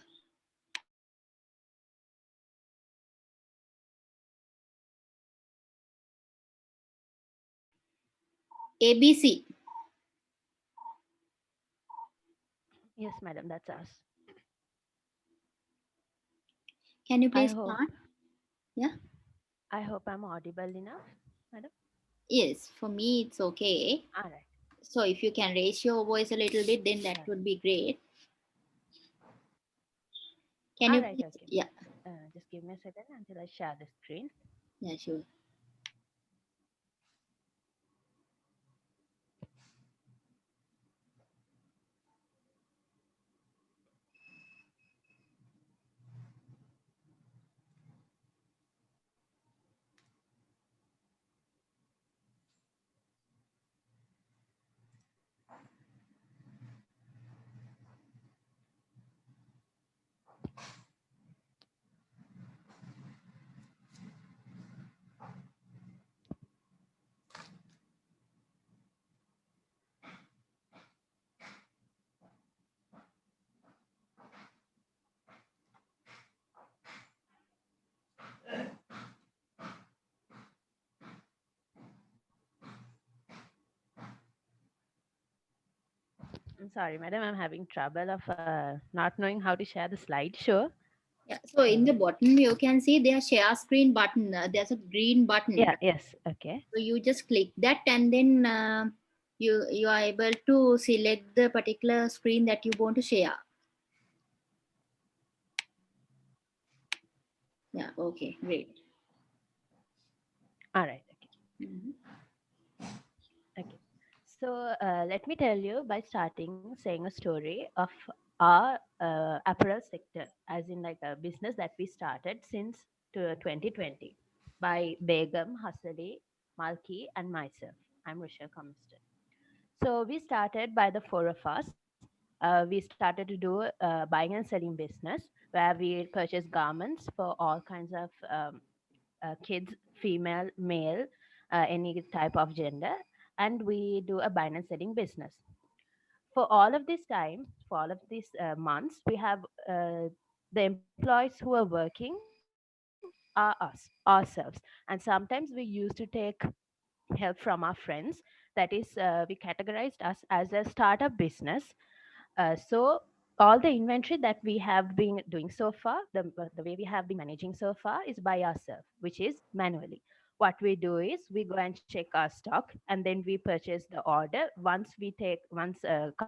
ABC. Yes, madam, that's us. Can you I please hope, start? Yeah. I hope I'm audible enough, madam. Yes, for me it's okay. All right. So if you can raise your voice a little bit, then that Sure. would be great. Can All you right, please? okay. Yeah, Just give me a second until I share the screen. yeah, sure. I'm sorry, madam, I'm having trouble of not knowing how to share the slideshow. Yeah. So in the So, bottom, you can see there's share screen button. There's a green button. yes, okay. So you just click that, and then you are able to select the particular screen that you want to share. Yeah. Okay. Great. All right, okay. Mhm. Okay. So let me tell you by starting saying a story of our apparel sector, as in like a business that we started since 2020 by Begum, Hasali, Malki, and myself. I'm Rochelle Comiston. So we started by the four of us. We started to do buying and selling business where we purchase garments for all kinds of kids, female, male, any type of gender, and we do a buying and selling business. For all of this time, for all of these months, we have the employees who are working are ourselves, and sometimes we used to take help from our friends. That is, we categorized us as a startup business. So all the inventory that we have been doing so far, the way we have been managing so far is by ourselves, which is manually. What we do is we go and check our stock, and then we purchase the order once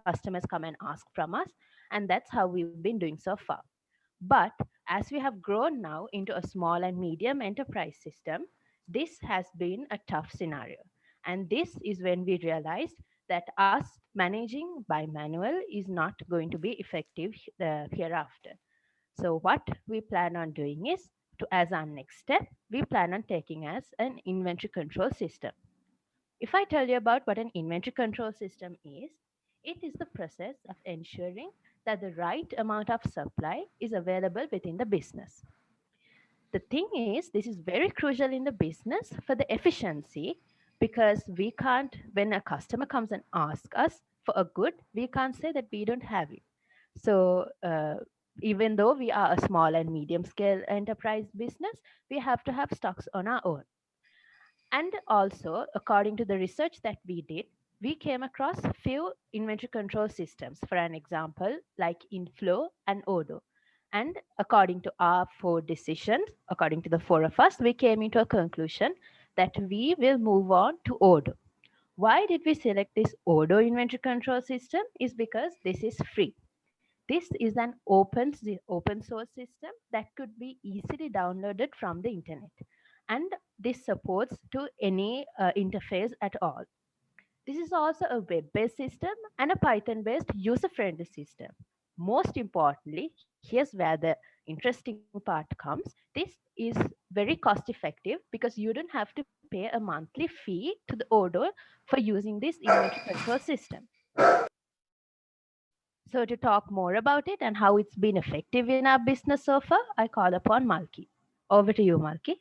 customers come and ask from us, and that's how we've been doing so far. But as we have grown now into a small and medium enterprise system, this has been a tough scenario. And this is when we realized that us managing by manual is not going to be effective hereafter. So what we plan on doing is as our next step, we plan on taking as an inventory control system. If I tell you about what an inventory control system is, it is the process of ensuring that the right amount of supply is available within the business. The thing is, this is very crucial in the business for the efficiency, because we can't, when a customer comes and asks us for a good, we can't say that we don't have it. So, even though we are a small and medium scale enterprise business, we have to have stocks on our own. And also, according to the research that we did, we came across few inventory control systems, for an example, like Inflow and Odoo. And according to our four decisions, according to the four of us, we came into a conclusion that we will move on to Odoo. Why did we select this Odoo inventory control system? Is because this is free. This is an open source system that could be easily downloaded from the internet, and this supports to any interface at all. This is also a web-based system and a Python-based user-friendly system. Most importantly, here's where the interesting part comes. This is very cost-effective because you don't have to pay a monthly fee to the Odoo for using this inventory control system. So to talk more about it and how it's been effective in our business so far, I call upon Malki. Over to you, Malki.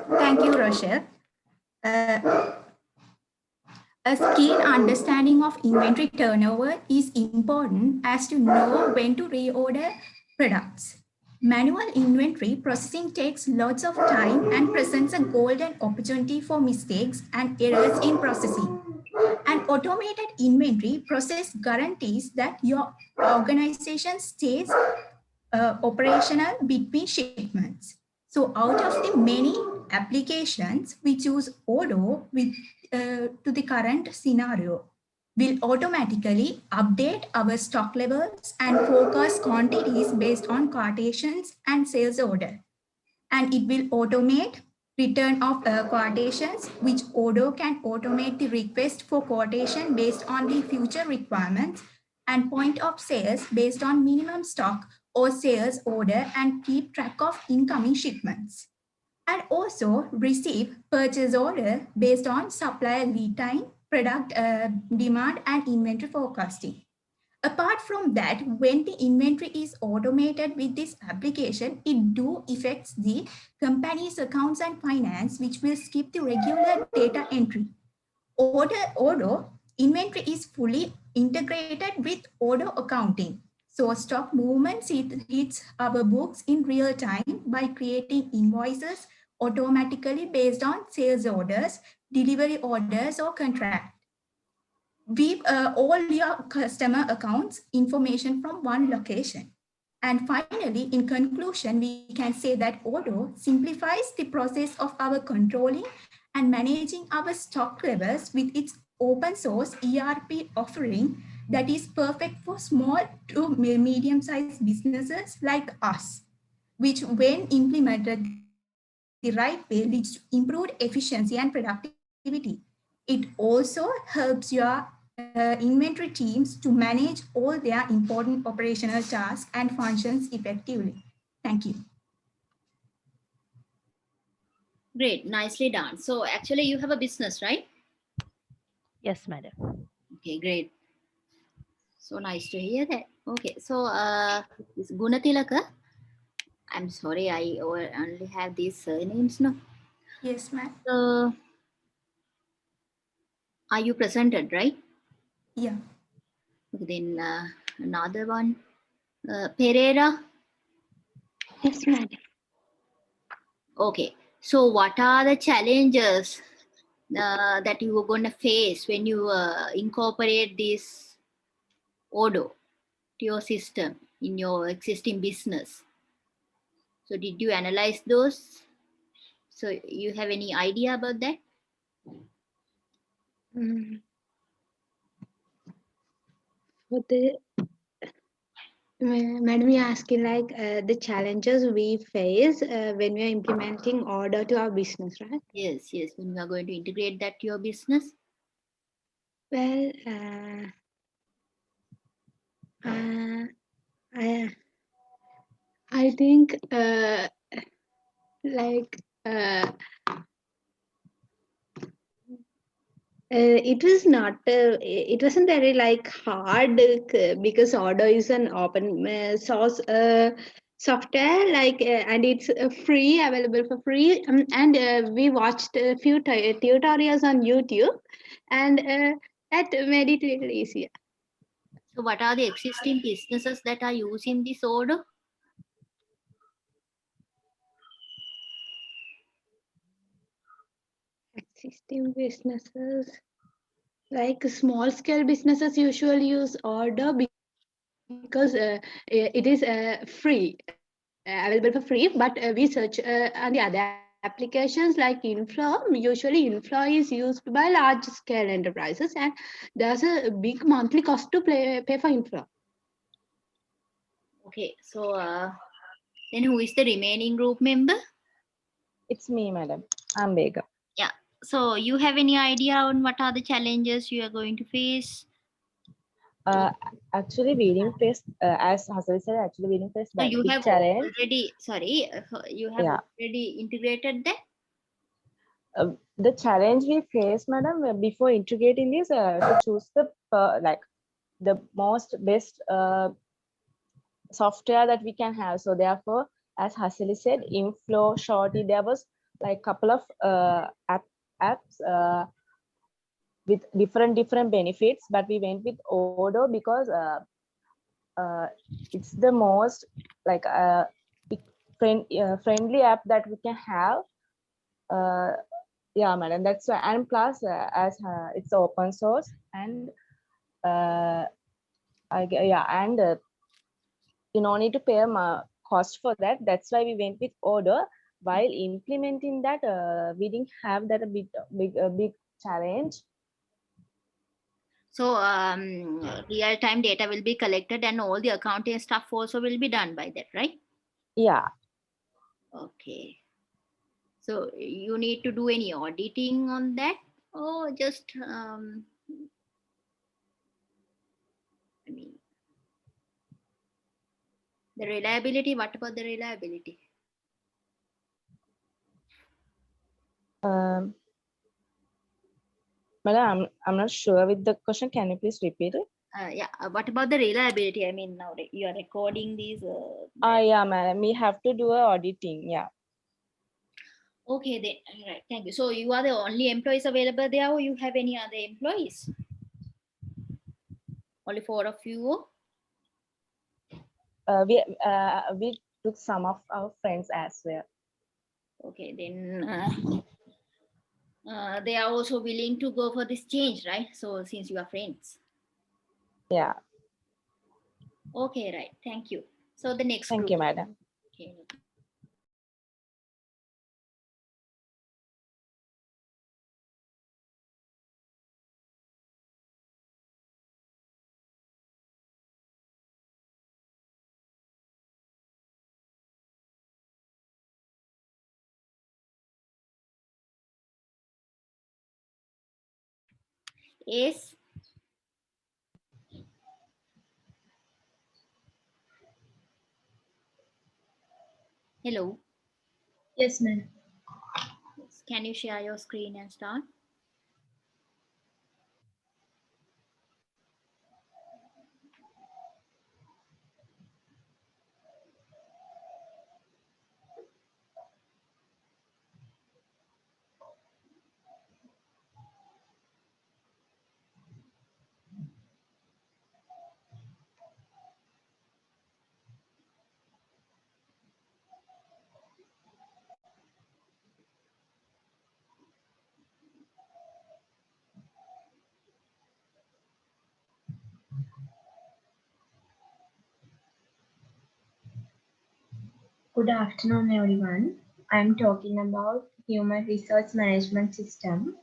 Thank you, Rochelle. A keen understanding of inventory turnover is important as to know when to reorder products. Manual inventory processing takes lots of time and presents a golden opportunity for mistakes and errors in processing. An automated inventory process guarantees that your organization stays operational between shipments. So out of the many applications, we choose Odoo to the current scenario. Will automatically update our stock levels and forecast quantities based on quotations and sales order. And it will automate return of quotations, which Odoo can automate the request for quotation based on the future requirements and point of sales based on minimum stock or sales order and keep track of incoming shipments. And also receive purchase order based on supplier lead time, product demand and inventory forecasting. Apart from that, when the inventory is automated with this application, it do affects the company's accounts and finance, which will skip the regular data entry. Odoo inventory is fully integrated with Odoo accounting. So stock movements hits our books in real time by creating invoices automatically based on sales orders, delivery orders, or contract. Weave all your customer accounts information from one location. And finally, in conclusion, we can say that Odoo simplifies the process of our controlling and managing our stock levels with its open source ERP offering that is perfect for small to medium-sized businesses like us, which when implemented the right way leads to improved efficiency and productivity. It also helps your inventory teams to manage all their important operational tasks and functions effectively. Thank you. Great, nicely done. So actually you have a business, right? Yes, madam. Okay, great. So nice to hear that. Okay, so this Gunatilaka, I'm sorry, I only have these surnames now. Yes, ma'am. So are you presented, right? Yeah. Okay, then another one, Pereira. Yes, madam. Okay, so what are the challenges that you are going to face when you incorporate this Odoo to your system in your existing business? So did you analyze those? So you have any idea about that? For the madam, you're asking like the challenges we face when we are implementing order to our business, right? Yes, yes. When you are going to integrate that to your business. Well, I think like it was not it wasn't very like hard because Odoo is an open source software like and it's free, available for free, and we watched a few tutorials on YouTube, and that made it a little easier. So what are the existing businesses that are using this Odoo? Existing businesses, like small scale businesses usually use Odoo because it is free, available for free, but we search on the other applications like Inflow. Usually Inflow is used by large scale enterprises, and there's a big monthly cost to pay for Inflow. Okay, so then who is the remaining group member? It's me, madam. I'm Begum. Yeah. So you have any idea on what are the challenges you are going to face? Actually, we didn't face, as Hasan said, actually we didn't face So that you big have challenge. already, sorry, you have Yeah. already integrated that? The challenge we face, madam, before integrating is to choose the like the most best software that we can have. So therefore, as Hasili said, Inflow, Shorty, there was like couple of apps with different benefits, but we went with Odoo because it's the most like friendly app that we can have. Yeah, madam, that's why. And plus as it's open source, and yeah, and you don't need to pay a cost for that. That's why we went with Odoo. While implementing that, we didn't have that a big challenge. So real-time data will be collected and all the accounting stuff also will be done by that, right? Yeah. Okay. So you need to do any auditing on that, or just I mean, the reliability. What about the reliability? Madam, I'm not sure with the question. Can you please repeat it? Yeah. What about the reliability? I mean, now you are recording these. Yeah, madam. We have to do a auditing. Yeah. Okay, then. Right. Thank you. So you are the only employees available there, or you have any other employees? Only 4 of you. We took some of our friends as well. Okay, then they are also willing to go for this change, right? So since you are friends. Yeah. Okay, right. Thank you. So the next Thank group. you, madam. Okay. Yes. Hello. Yes, ma'am. Can you share your screen and start? Good afternoon, everyone. I'm talking about human resource management system.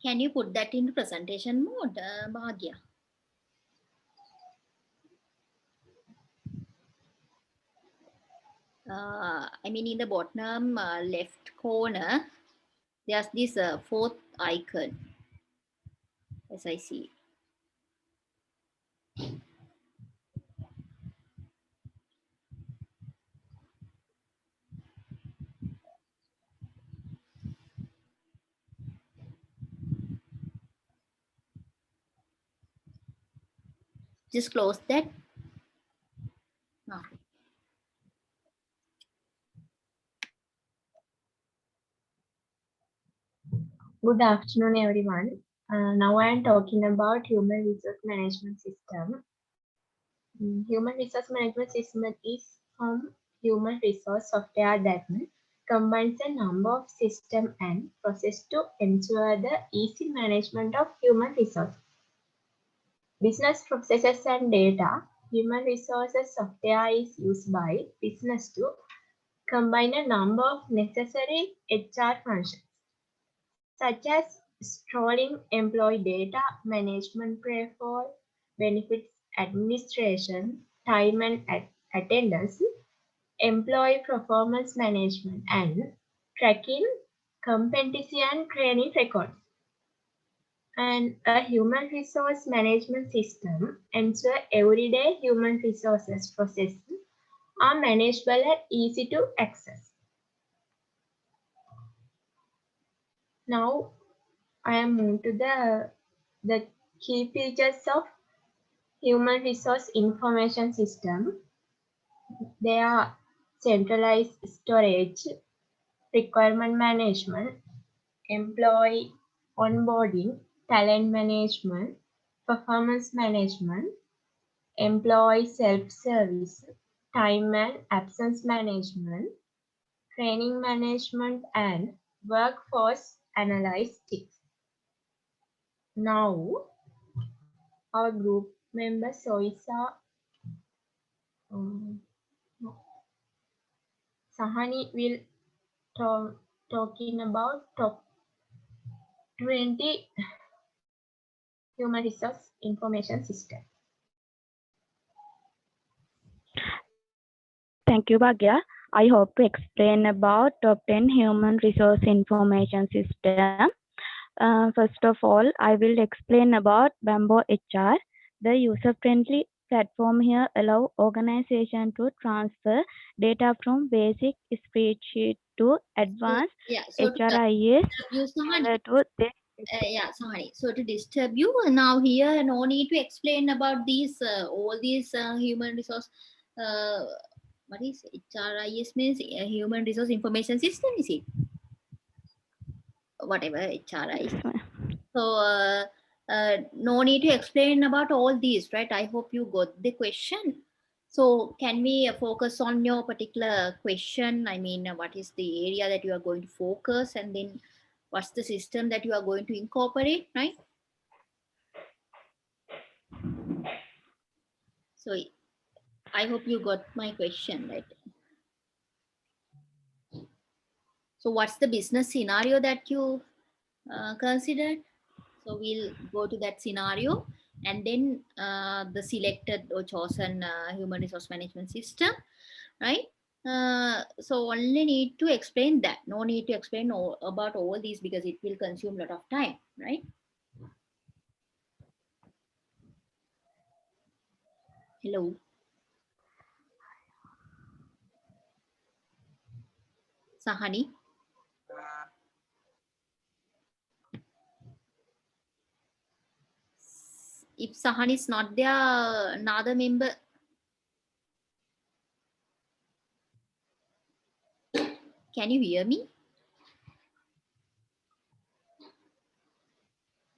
Can you put that into presentation mode, Bhagya? I mean, in the bottom left corner, there's this fourth icon, as I see. Just close that. Okay. Good afternoon, everyone. Now I am talking about human resource management system. Human resource management system is from human resource software that combines a number of system and process to ensure the easy management of human resources. Business processes and data. Human resources software is used by business to combine a number of necessary HR functions, such as storing employee data, management payroll, benefits administration, time and attendance, employee performance management, and tracking competency and training records. And a human resource management system ensures everyday human resources processes are manageable and easy to access. Now I am moving to the key features of human resource information system. They are centralized storage, requirement management, employee onboarding, talent management, performance management, employee self-service, time and absence management, training management, and workforce analytics. Now, our group member Soisa Sahani will talking about top 20 human resource information system. Thank you, Bhagya. I hope to explain about top 10 human resource information system. First of all, I will explain about Bamboo HR. The user-friendly platform here allow organization to transfer data from basic spreadsheet to advanced So HRIS you, Sahani. to their Yeah, sorry. So to disturb you now here, no need to explain about these all these human resource. What is HRIS means? Human Resource Information System, is it? Whatever HRIS. So no need to explain about all these, right? I hope you got the question. So can we focus on your particular question? I mean, what is the area that you are going to focus, and then what's the system that you are going to incorporate, right? So I hope you got my question, right? So what's the business scenario that you considered? So we'll go to that scenario, and then the selected or chosen human resource management system, right? So only need to explain that. No need to explain about all these because it will consume a lot of time, right? Hello. Sahani. If Sahani is not there, another member. Can you hear me?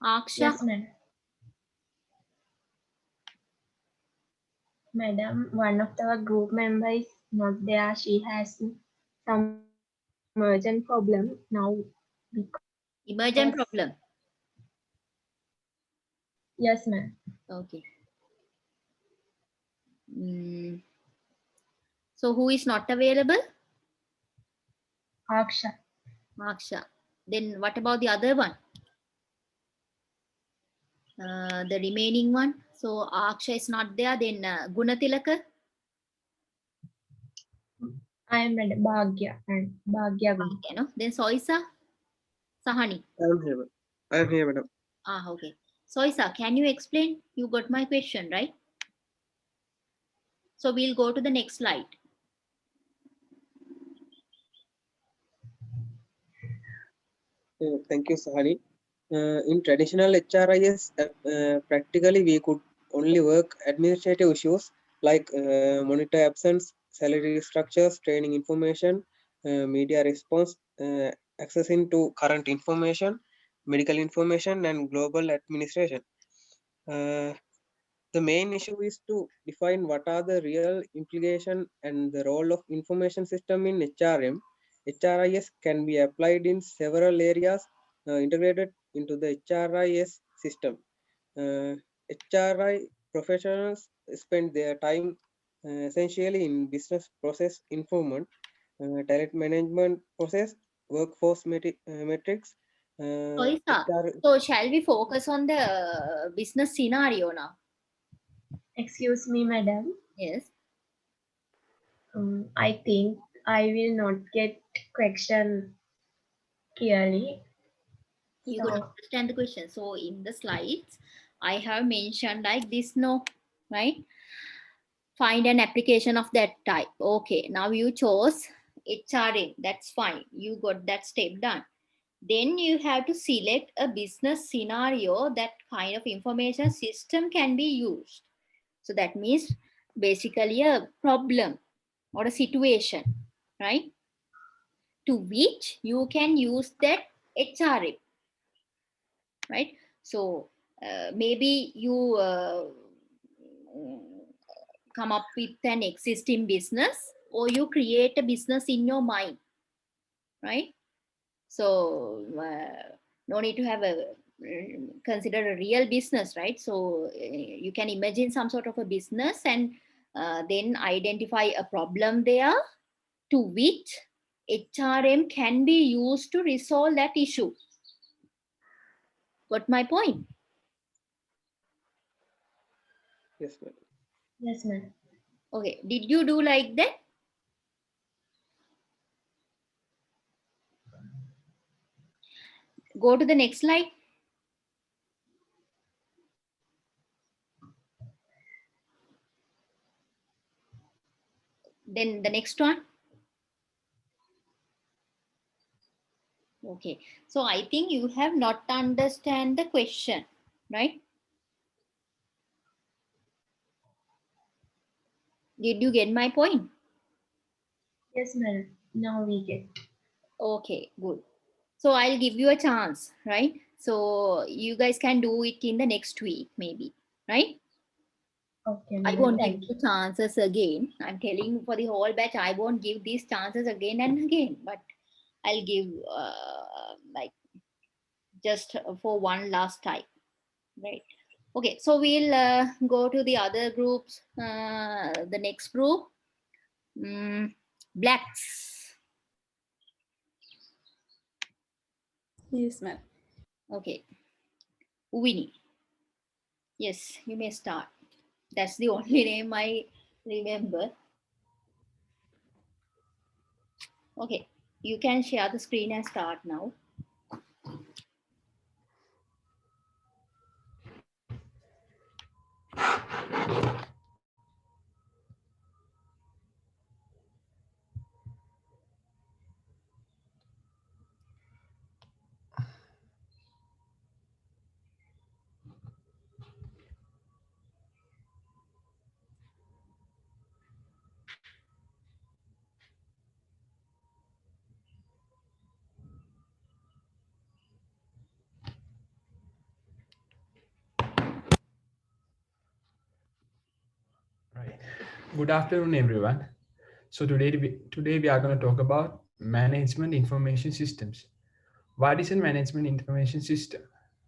Aksha? Yes, madam. Madam, one of the group members is not there. She has some emergent problem now. Emergent problem? Yes, ma'am. Okay. So who is not available? Aksha. Aksha. Then what about the other one? The remaining one. So Aksha is not there. Then Gunatilaka. I am Madam Bhagya and Bhagya. Okay, no? Then Soisa. Sahani. I am here, madam. Okay. Soisa, can you explain? You got my question, right? So we'll go to the next slide. Thank you, Sahani. In traditional HRIS, practically we could only work administrative issues like monitor absence, salary structures, training information, media response, accessing to current information, medical information, and global administration. The main issue is to define what are the real implication and the role of information system in HRM. HRIS can be applied in several areas integrated into the HRIS system. HRI professionals spend their time essentially in business process improvement, talent management process, workforce metrics. Soisa, so shall we focus on the business scenario now? Excuse me, madam. Yes. I think I will not get question clearly. You could understand the question. So in the slides, I have mentioned like this, no, right? Find an application of that type. Okay, now you chose HRM. That's fine. You got that step done. Then you have to select a business scenario that kind of information system can be used. So that means basically a problem or a situation, right? To which you can use that HRM. right? So maybe you come up with an existing business, or you create a business in your mind, right? So no need to have a consider a real business, right? So you can imagine some sort of a business, and then identify a problem there, to which HRM can be used to resolve that issue. Got my point? Yes, ma'am. Yes, ma'am. Okay, did you do like that? Go to the next slide. Then the next one. Okay, so I think you have not understand the question, right? Did you get my point? Yes, ma'am. Now we get. Okay, good. So I'll give you a chance, right? So you guys can do it in the next week, maybe, right? Okay, I ma'am. won't give Thank you. you chances again. I'm telling you, for the whole batch, I won't give these chances again and again, but I'll give like just for one last time, right? Okay, so we'll go to the other groups, the next group, blacks. Yes, ma'am. Okay, Winnie. Yes, you may start. That's the only name I remember. Okay, you can share the screen and start now. Right. Good afternoon, everyone. So today we are going to talk about management information systems. What is a management information system?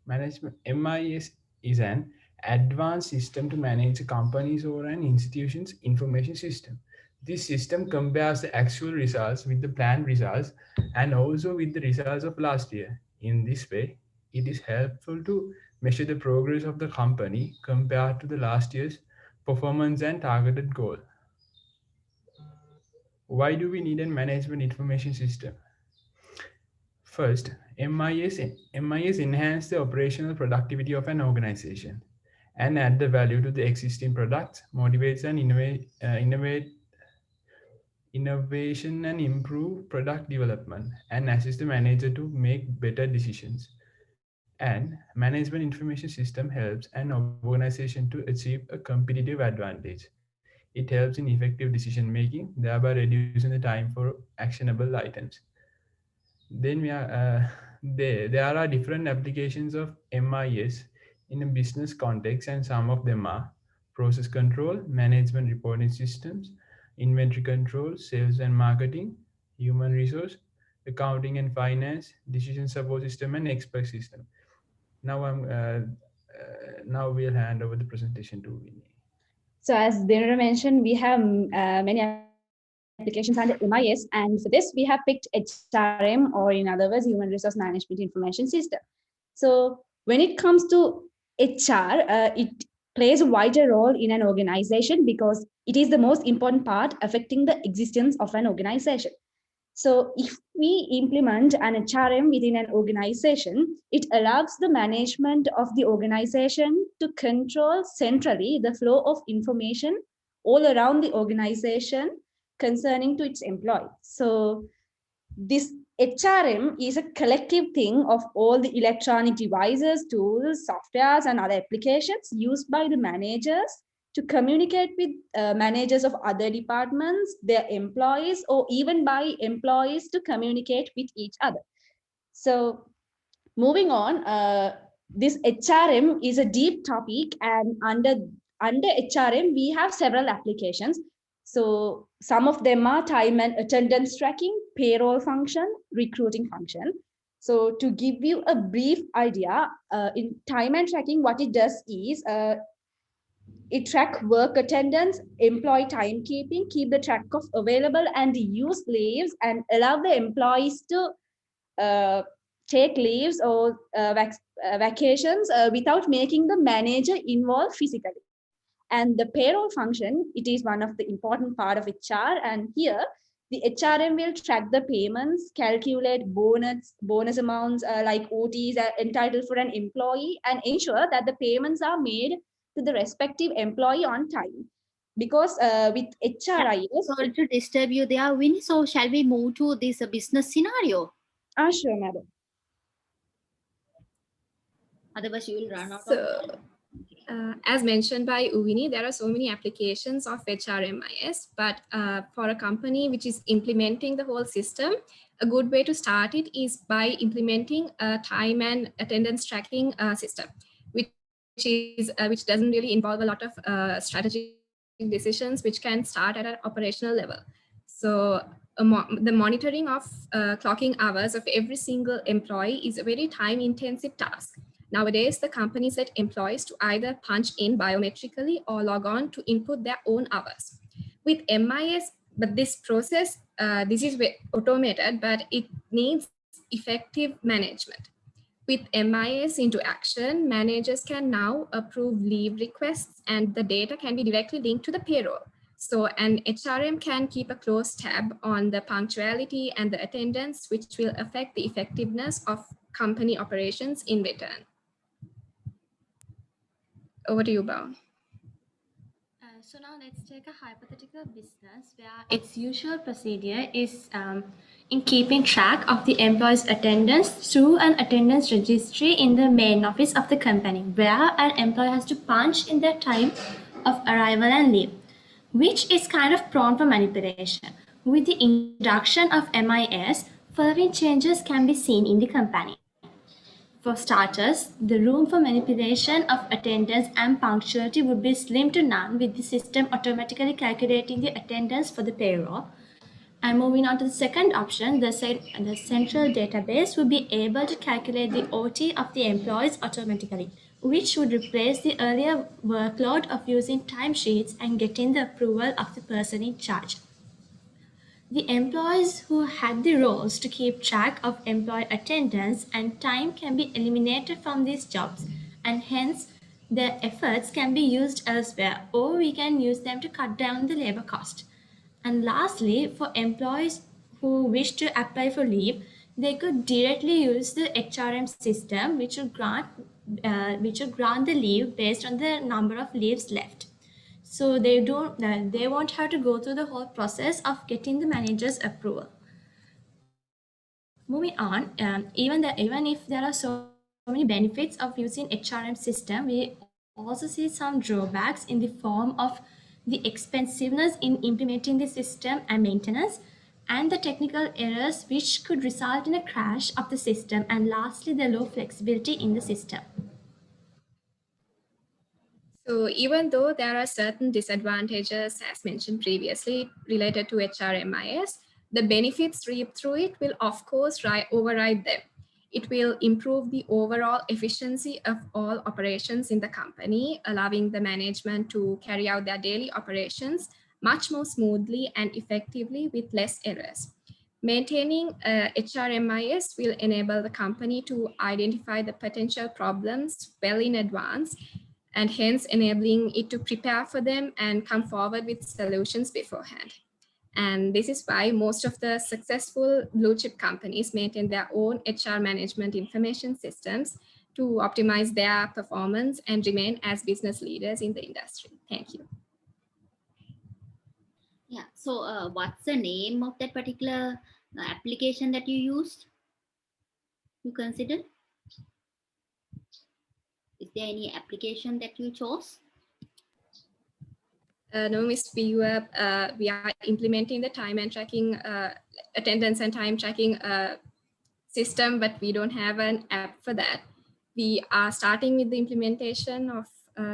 Management MIS is an advanced system to manage a company's or an institution's information system. This system compares the actual results with the planned results and also with the results of last year. In this way, it is helpful to measure the progress of the company compared to the last year's performance and targeted goal. Why do we need a management information system? First, MIS enhance the operational productivity of an organization and add the value to the existing products, motivates and innovation and improve product development, and assist the manager to make better decisions. And management information system helps an organization to achieve a competitive advantage. It helps in effective decision making, thereby reducing the time for actionable items. Then there are different applications of MIS in a business context, and some of them are process control, management reporting systems, inventory control, sales and marketing, human resource, accounting and finance, decision support system, and expert system. Now we'll hand over the presentation to Vinny. So as Dinara mentioned, we have many applications under MIS, and for this we have picked HRM, or in other words, Human Resource Management Information System. So when it comes to HR, it plays a vital role in an organization because it is the most important part affecting the existence of an organization. So if we implement an HRM within an organization, it allows the management of the organization to control centrally the flow of information all around the organization concerning to its employees. So this HRM is a collective thing of all the electronic devices, tools, softwares, and other applications used by the managers to communicate with managers of other departments, their employees, or even by employees to communicate with each other. So moving on, this HRM is a deep topic, and under HRM, we have several applications. So some of them are time and attendance tracking, payroll function, recruiting function. So to give you a brief idea, in time and tracking, what it does is it track work attendance, employee timekeeping, keep the track of available and used leaves, and allow the employees to take leaves or vacations without making the manager involved physically. And the payroll function, it is one of the important part of HR. And here, the HRM will track the payments, calculate bonus amounts like OTs are entitled for an employee, and ensure that the payments are made to the respective employee on time. Because with HRIS... Sorry to disturb you there, Winnie. So shall we move to this business scenario? Sure, madam. Otherwise, you will run out So, of time. As mentioned by Uvini, there are so many applications of HRMIS, but for a company which is implementing the whole system, a good way to start it is by implementing a time and attendance tracking system, which doesn't really involve a lot of strategic decisions, which can start at an operational level. So the monitoring of clocking hours of every single employee is a very time-intensive task. Nowadays, the companies let employees to either punch in biometrically or log on to input their own hours. With MIS, but this process, this is automated, but it needs effective management. With MIS into action, managers can now approve leave requests, and the data can be directly linked to the payroll. So an HRM can keep a close tab on the punctuality and the attendance, which will affect the effectiveness of company operations in return. Over to you, Bao. So now let's take a hypothetical business where its usual procedure is in keeping track of the employee's attendance through an attendance registry in the main office of the company, where an employee has to punch in their time of arrival and leave, which is kind of prone for manipulation. With the introduction of MIS, following changes can be seen in the company. For starters, the room for manipulation of attendance and punctuality would be slim to none, with the system automatically calculating the attendance for the payroll. And moving on to the second option, the central database would be able to calculate the OT of the employees automatically, which would replace the earlier workload of using timesheets and getting the approval of the person in charge. The employees who had the roles to keep track of employee attendance and time can be eliminated from these jobs, and hence their efforts can be used elsewhere, or we can use them to cut down the labor cost. And lastly, for employees who wish to apply for leave, they could directly use the HRM system, which will grant the leave based on the number of leaves left. So they won't have to go through the whole process of getting the manager's approval. Moving on, even if there are so many benefits of using HRM system, we also see some drawbacks in the form of the expensiveness in implementing the system and maintenance, and the technical errors which could result in a crash of the system, and lastly, the low flexibility in the system. So even though there are certain disadvantages, as mentioned previously, related to HRMIS, the benefits reaped through it will, of course, override them. It will improve the overall efficiency of all operations in the company, allowing the management to carry out their daily operations much more smoothly and effectively with less errors. Maintaining HRMIS will enable the company to identify the potential problems well in advance, and hence enabling it to prepare for them and come forward with solutions beforehand. And this is why most of the successful blue chip companies maintain their own HR management information systems to optimize their performance and remain as business leaders in the industry. Thank you. Yeah, so what's the name of that particular application that you used? You considered? Is there any application that you chose? No, Miss, we are implementing the time and tracking, attendance and time tracking system, but we don't have an app for that. we are starting with the implementation of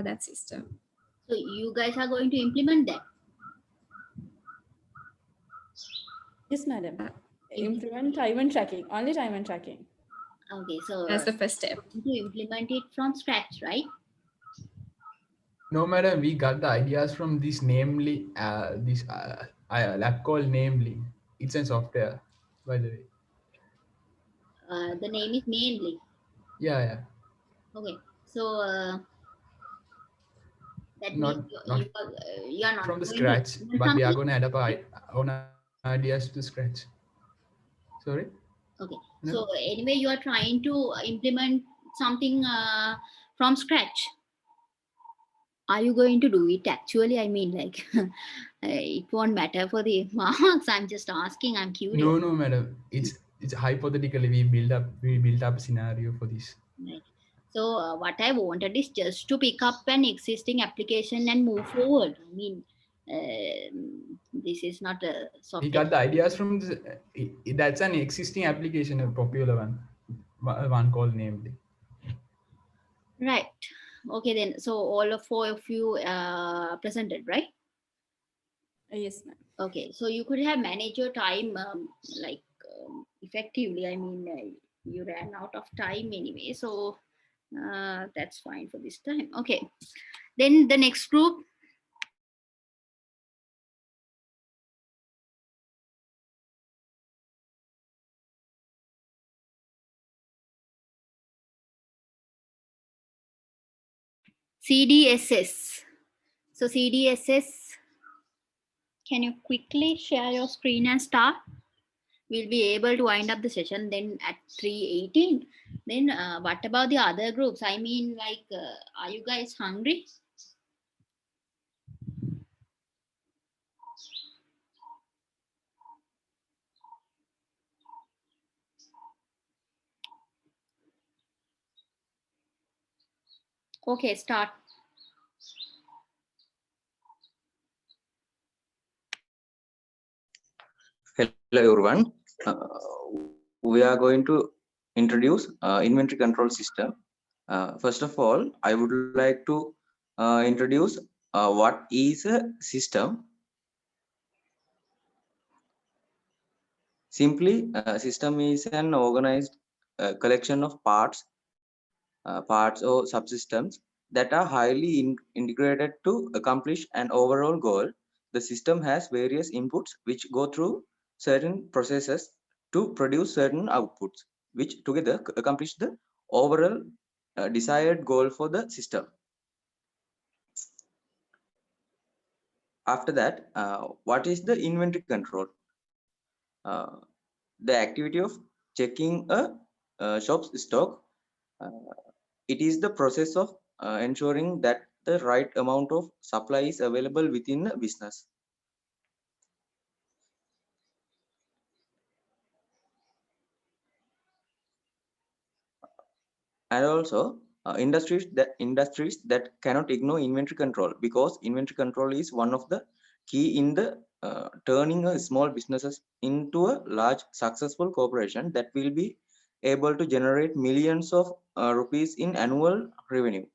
that system. So you guys are going to implement that? Yes, madam. Implement time and tracking, only time and tracking. Okay, so That's the first step. to implement it from scratch, right? No, madam, we got the ideas from this Namely, this lab called Namely. It's a software, by the way. The name is Mainly. Yeah, yeah. Okay, so that Not, means not you are not from the going scratch, to implement but we are something? going to add up our own ideas to scratch. Sorry? Okay, No? so anyway, you are trying to implement something from scratch. Are you going to do it actually? I mean, like, it won't matter for the marks. I'm just asking. I'm curious. No, no, madam. It's hypothetically we build up a scenario for this. Right. So what I wanted is just to pick up an existing application and move forward. I mean, this is not a We software. got the ideas from this, that's an existing application, a popular one called Namely. Right. Okay, then. So all four of you presented, right? Yes, ma'am. Okay, so you could have managed your time like effectively. I mean, you ran out of time anyway, so that's fine for this time. Okay, then the next group. CDSS. So CDSS, can you quickly share your screen and start? We'll be able to wind up the session then at 3:18. Then what about the other groups? I mean, like, are you guys hungry? Okay, start. Hello everyone. We are going to introduce inventory control system. First of all, I would like to introduce what is a system. Simply, a system is an organized collection of parts or subsystems that are highly integrated to accomplish an overall goal. The system has various inputs which go through certain processes to produce certain outputs, which together accomplish the overall desired goal for the system. After that, what is the inventory control? The activity of checking a shop's stock. It is the process of ensuring that the right amount of supply is available within a business. And also industries that cannot ignore inventory control, because inventory control is one of the key in the turning a small businesses into a large successful corporation that will be able to generate millions of rupees in annual revenue.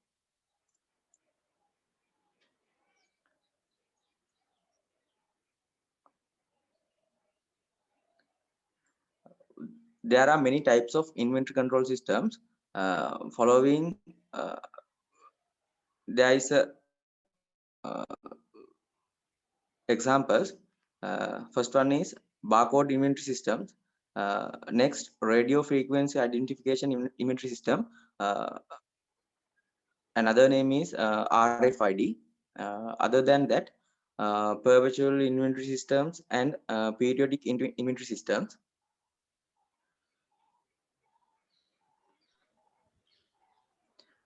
There are many types of inventory control systems. Following there is a examples. First one is barcode inventory systems. Next, radio frequency identification inventory system. Another name is RFID. Other than that, perpetual inventory systems and periodic inventory systems.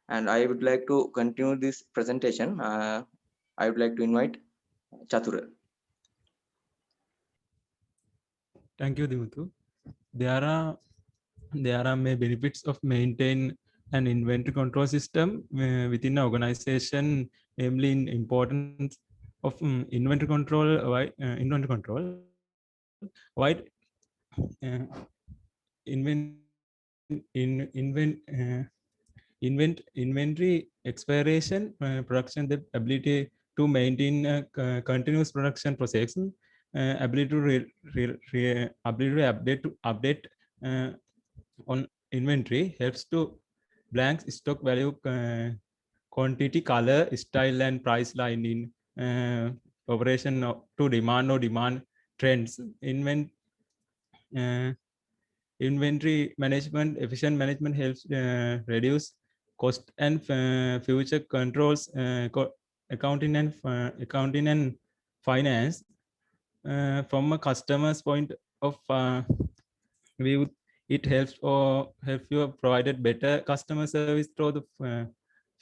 And I would like to continue this presentation. I would like to invite Chatura. Thank you, Dimuthu. There are many benefits of maintain an inventory control system within an organization, namely in importance of inventory control. Why Inventory expiration, production, the ability to maintain continuous production process, ability to update on inventory helps to blank stock value, quantity, color, style, and price line in operation to demand or demand trends. Inventory management, efficient management helps reduce cost and future controls, accounting and finance. From a customer's point of view, it helps you provided better customer service through the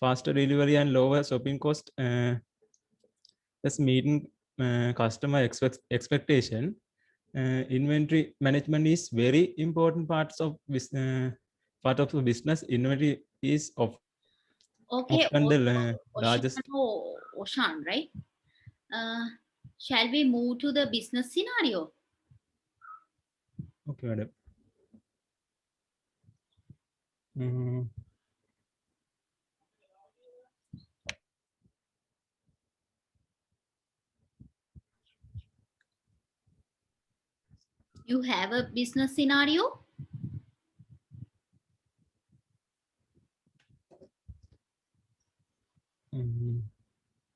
faster delivery and lower shopping cost. Thus meeting customer expectation. Inventory management is very important part of the business. Inventory is Okay, often the largest. Oshan, right? Shall we move to the business scenario? Okay, madam. Mm. You have a business scenario?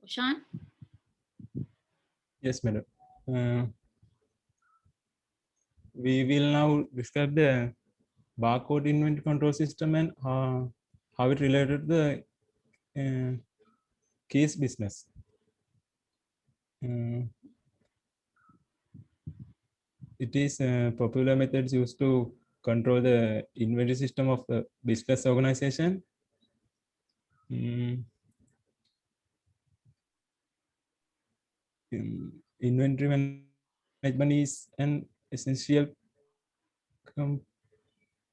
Oshan? Yes, madam. We will now describe the barcode inventory control system and how it related to the case business. It is popular methods used to control the inventory system of the business organization. Inventory management is an essential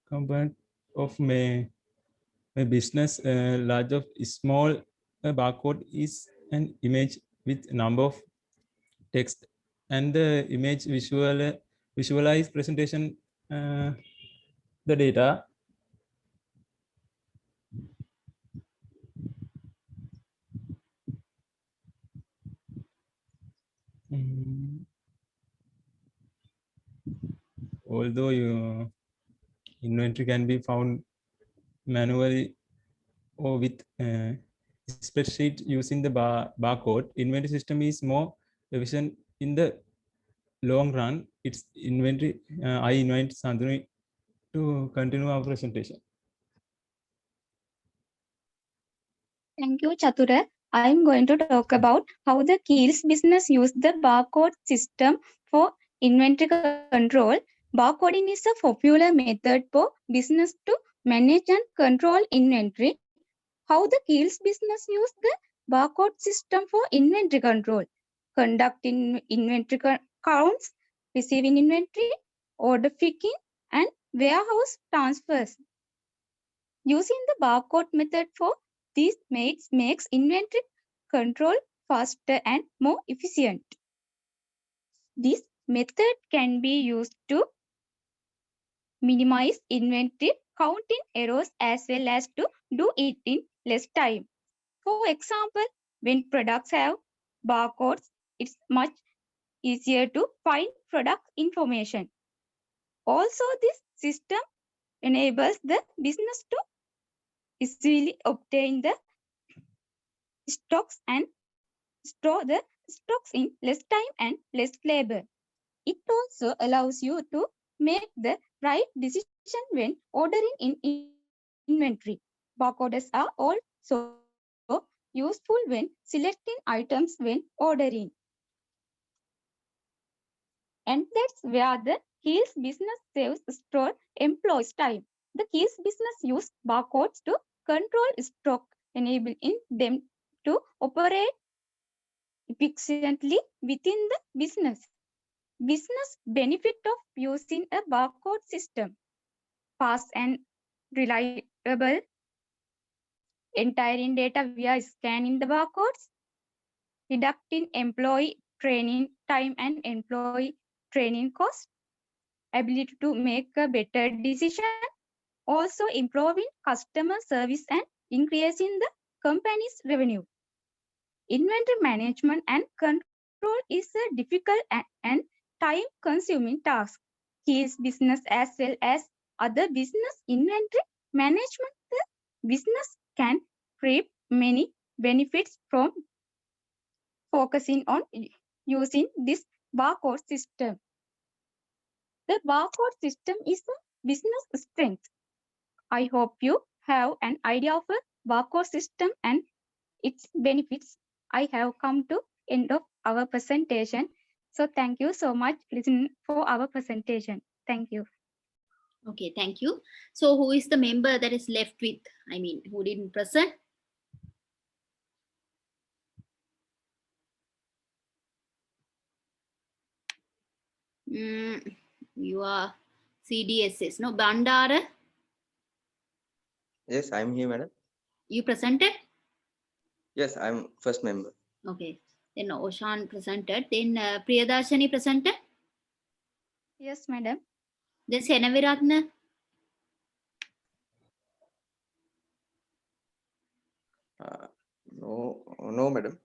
component of my business. Large of small barcode is an image with number of text, and the image visualize presentation the data. Although your inventory can be found manually or with spreadsheet using the barcode, inventory system is more efficient in the long run. It's inventory. I invite Sandhanu to continue our presentation. Thank you, Chatura. I'm going to talk about how the Keels business used the barcode system for inventory control. Barcoding is a popular method for business to manage and control inventory. How the Keels business used the barcode system for inventory control, conducting inventory counts, receiving inventory, order picking, and warehouse transfers. Using the barcode method for this makes inventory control faster and more efficient. This method can be used to minimize inventory counting errors as well as to do it in less time. For example, when products have barcodes, it's much easier to find product information. Also, this system enables the business to easily obtain the stocks and store the stocks in less time and less labor. It also allows you to make the right decision when ordering in inventory. Barcodes are also useful when selecting items when ordering. And that's where the Keels business saves store employees' time. The Keels business use barcodes to control stock, enabling them to operate efficiently within the business. Business benefit of using a barcode system: fast and reliable entering data via scanning the barcodes, reducing employee training time and employee training cost, ability to make a better decision, also improving customer service and increasing the company's revenue. Inventory management and control is a difficult and time-consuming task. His business as well as other business inventory management, the business can reap many benefits from focusing on using this barcode system. The barcode system is a business strength. I hope you have an idea of a barcode system and its benefits. I have come to end of our presentation. So thank you so much listening for our presentation. Thank you. Okay, thank you. So who is the member that is left with, I mean, who didn't present? You are CDSS, no? Bandara, Yes, I'm here, madam. you presented? Yes, I'm first member. Okay. Then Oshan presented. Then Priyadarshini presented. Yes, madam. Then Senaviratna. No, madam.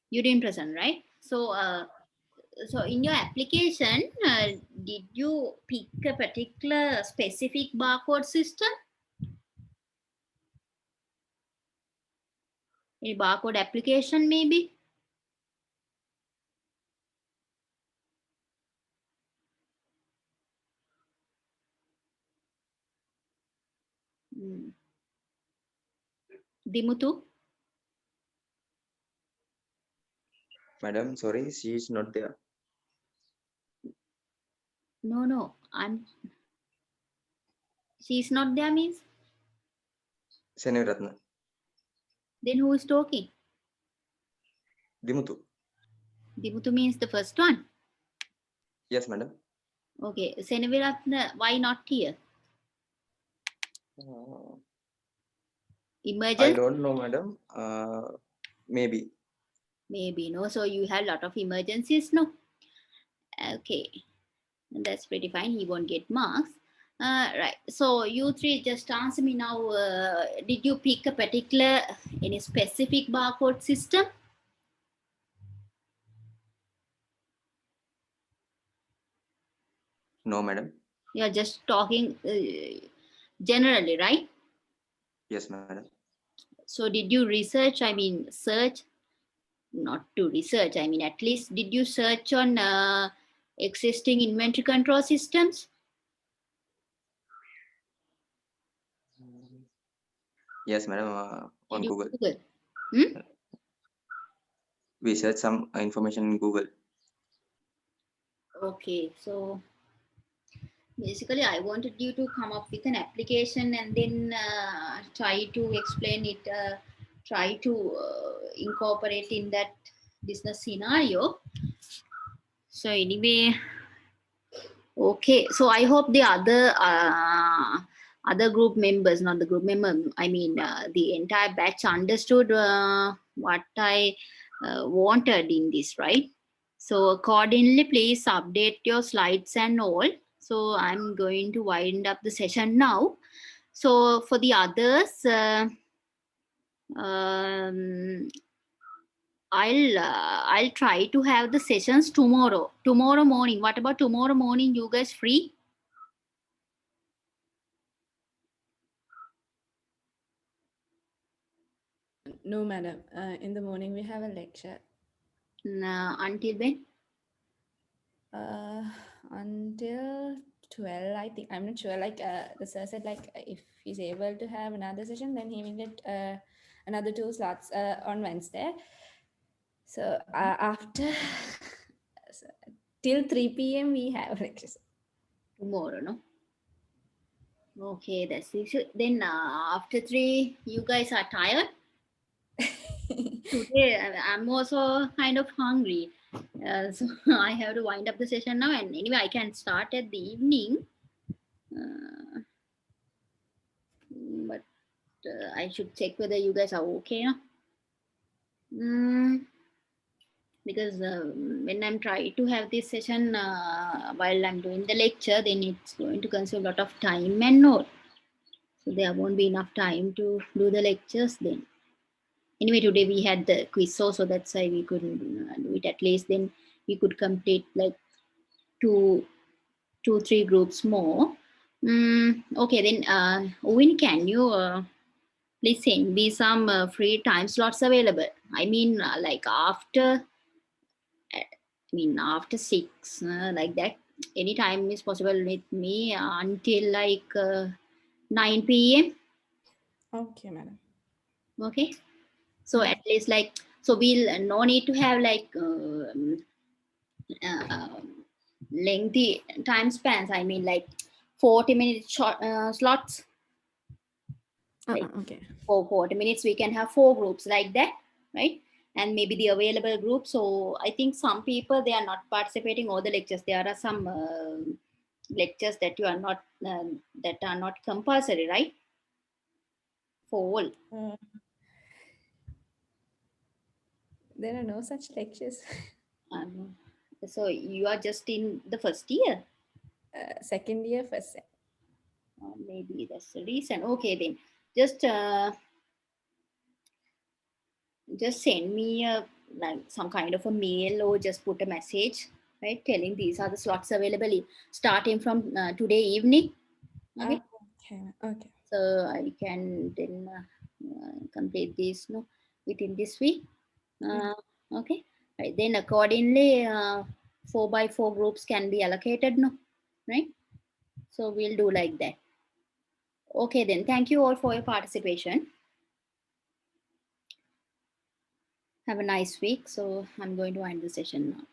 You didn't present, right? So, so in your application, did you pick a particular specific barcode system? A barcode application, maybe? Dimutu? Madam, sorry, she is not there. No, she's not there means? Senaviratna. Then who is talking? Dimutu. Dimutu means the first one. Yes, madam. Okay, Senaviratna, why not here? Emergency? I don't know, madam. Maybe. Maybe, no. So you have a lot of emergencies, no? Okay, that's pretty fine. He won't get marks. Right. So you three just answer me now. Did you pick a particular, any specific barcode system? No, madam. You are just talking generally, right? Yes, madam. So did you research? I mean, search, not to research. I mean, at least did you search on existing inventory control systems? Yes, madam. On Did you Google. Google? Hmm? We search some information in Google. Okay, so basically I wanted you to come up with an application and then try to explain it, try to incorporate in that business scenario. So anyway, okay, so I hope the other group members, not the group member, I mean the entire batch understood what I wanted in this, right? So accordingly, please update your slides and all. So I'm going to wind up the session now. So for the others, I'll try to have the sessions tomorrow. Tomorrow morning. What about tomorrow morning? You guys free? No, madam. In the morning we have a lecture. Until when? Until 12, I think. I'm not sure. Like the sir said, like if he's able to have another session, then he will get another 2 slots on Wednesday. So after till 3 p.m. we have lectures. Tomorrow, no? Okay, that's it. Then after 3, you guys are tired? Today, I'm also kind of hungry. So I have to wind up the session now. And anyway, I can start at the evening. But I should check whether you guys are okay. No? Because when I'm trying to have this session while I'm doing the lecture, then it's going to consume a lot of time and all. So there won't be enough time to do the lectures then. Anyway, today we had the quiz, so that's why we couldn't do it. At least then we could complete like two, 3 groups more. Okay, then Owen, can you please send me some free time slots available? I mean, like after 6, like that. Any time is possible with me until like 9 p.m. Okay, madam. Okay. So at least like, so we'll no need to have like lengthy time spans. I mean like 40-minute short slots. Like Okay. for 40 minutes, we can have 4 groups like that, right? And maybe the available group. So I think some people, they are not participating all the lectures. There are some lectures that you are not that are not compulsory, right? For all. There are no such lectures. So you are just in the first year? Second year, first sem. Maybe that's the reason. Okay, then just send me like some kind of a mail or just put a message, right, telling these are the slots available starting from today evening. Okay. Okay. So I can then complete this within this week. Okay. Right. Then accordingly, 4x4 groups can be allocated, right? So we'll do like that. Okay, then thank you all for your participation. Have a nice week. So I'm going to end the session now.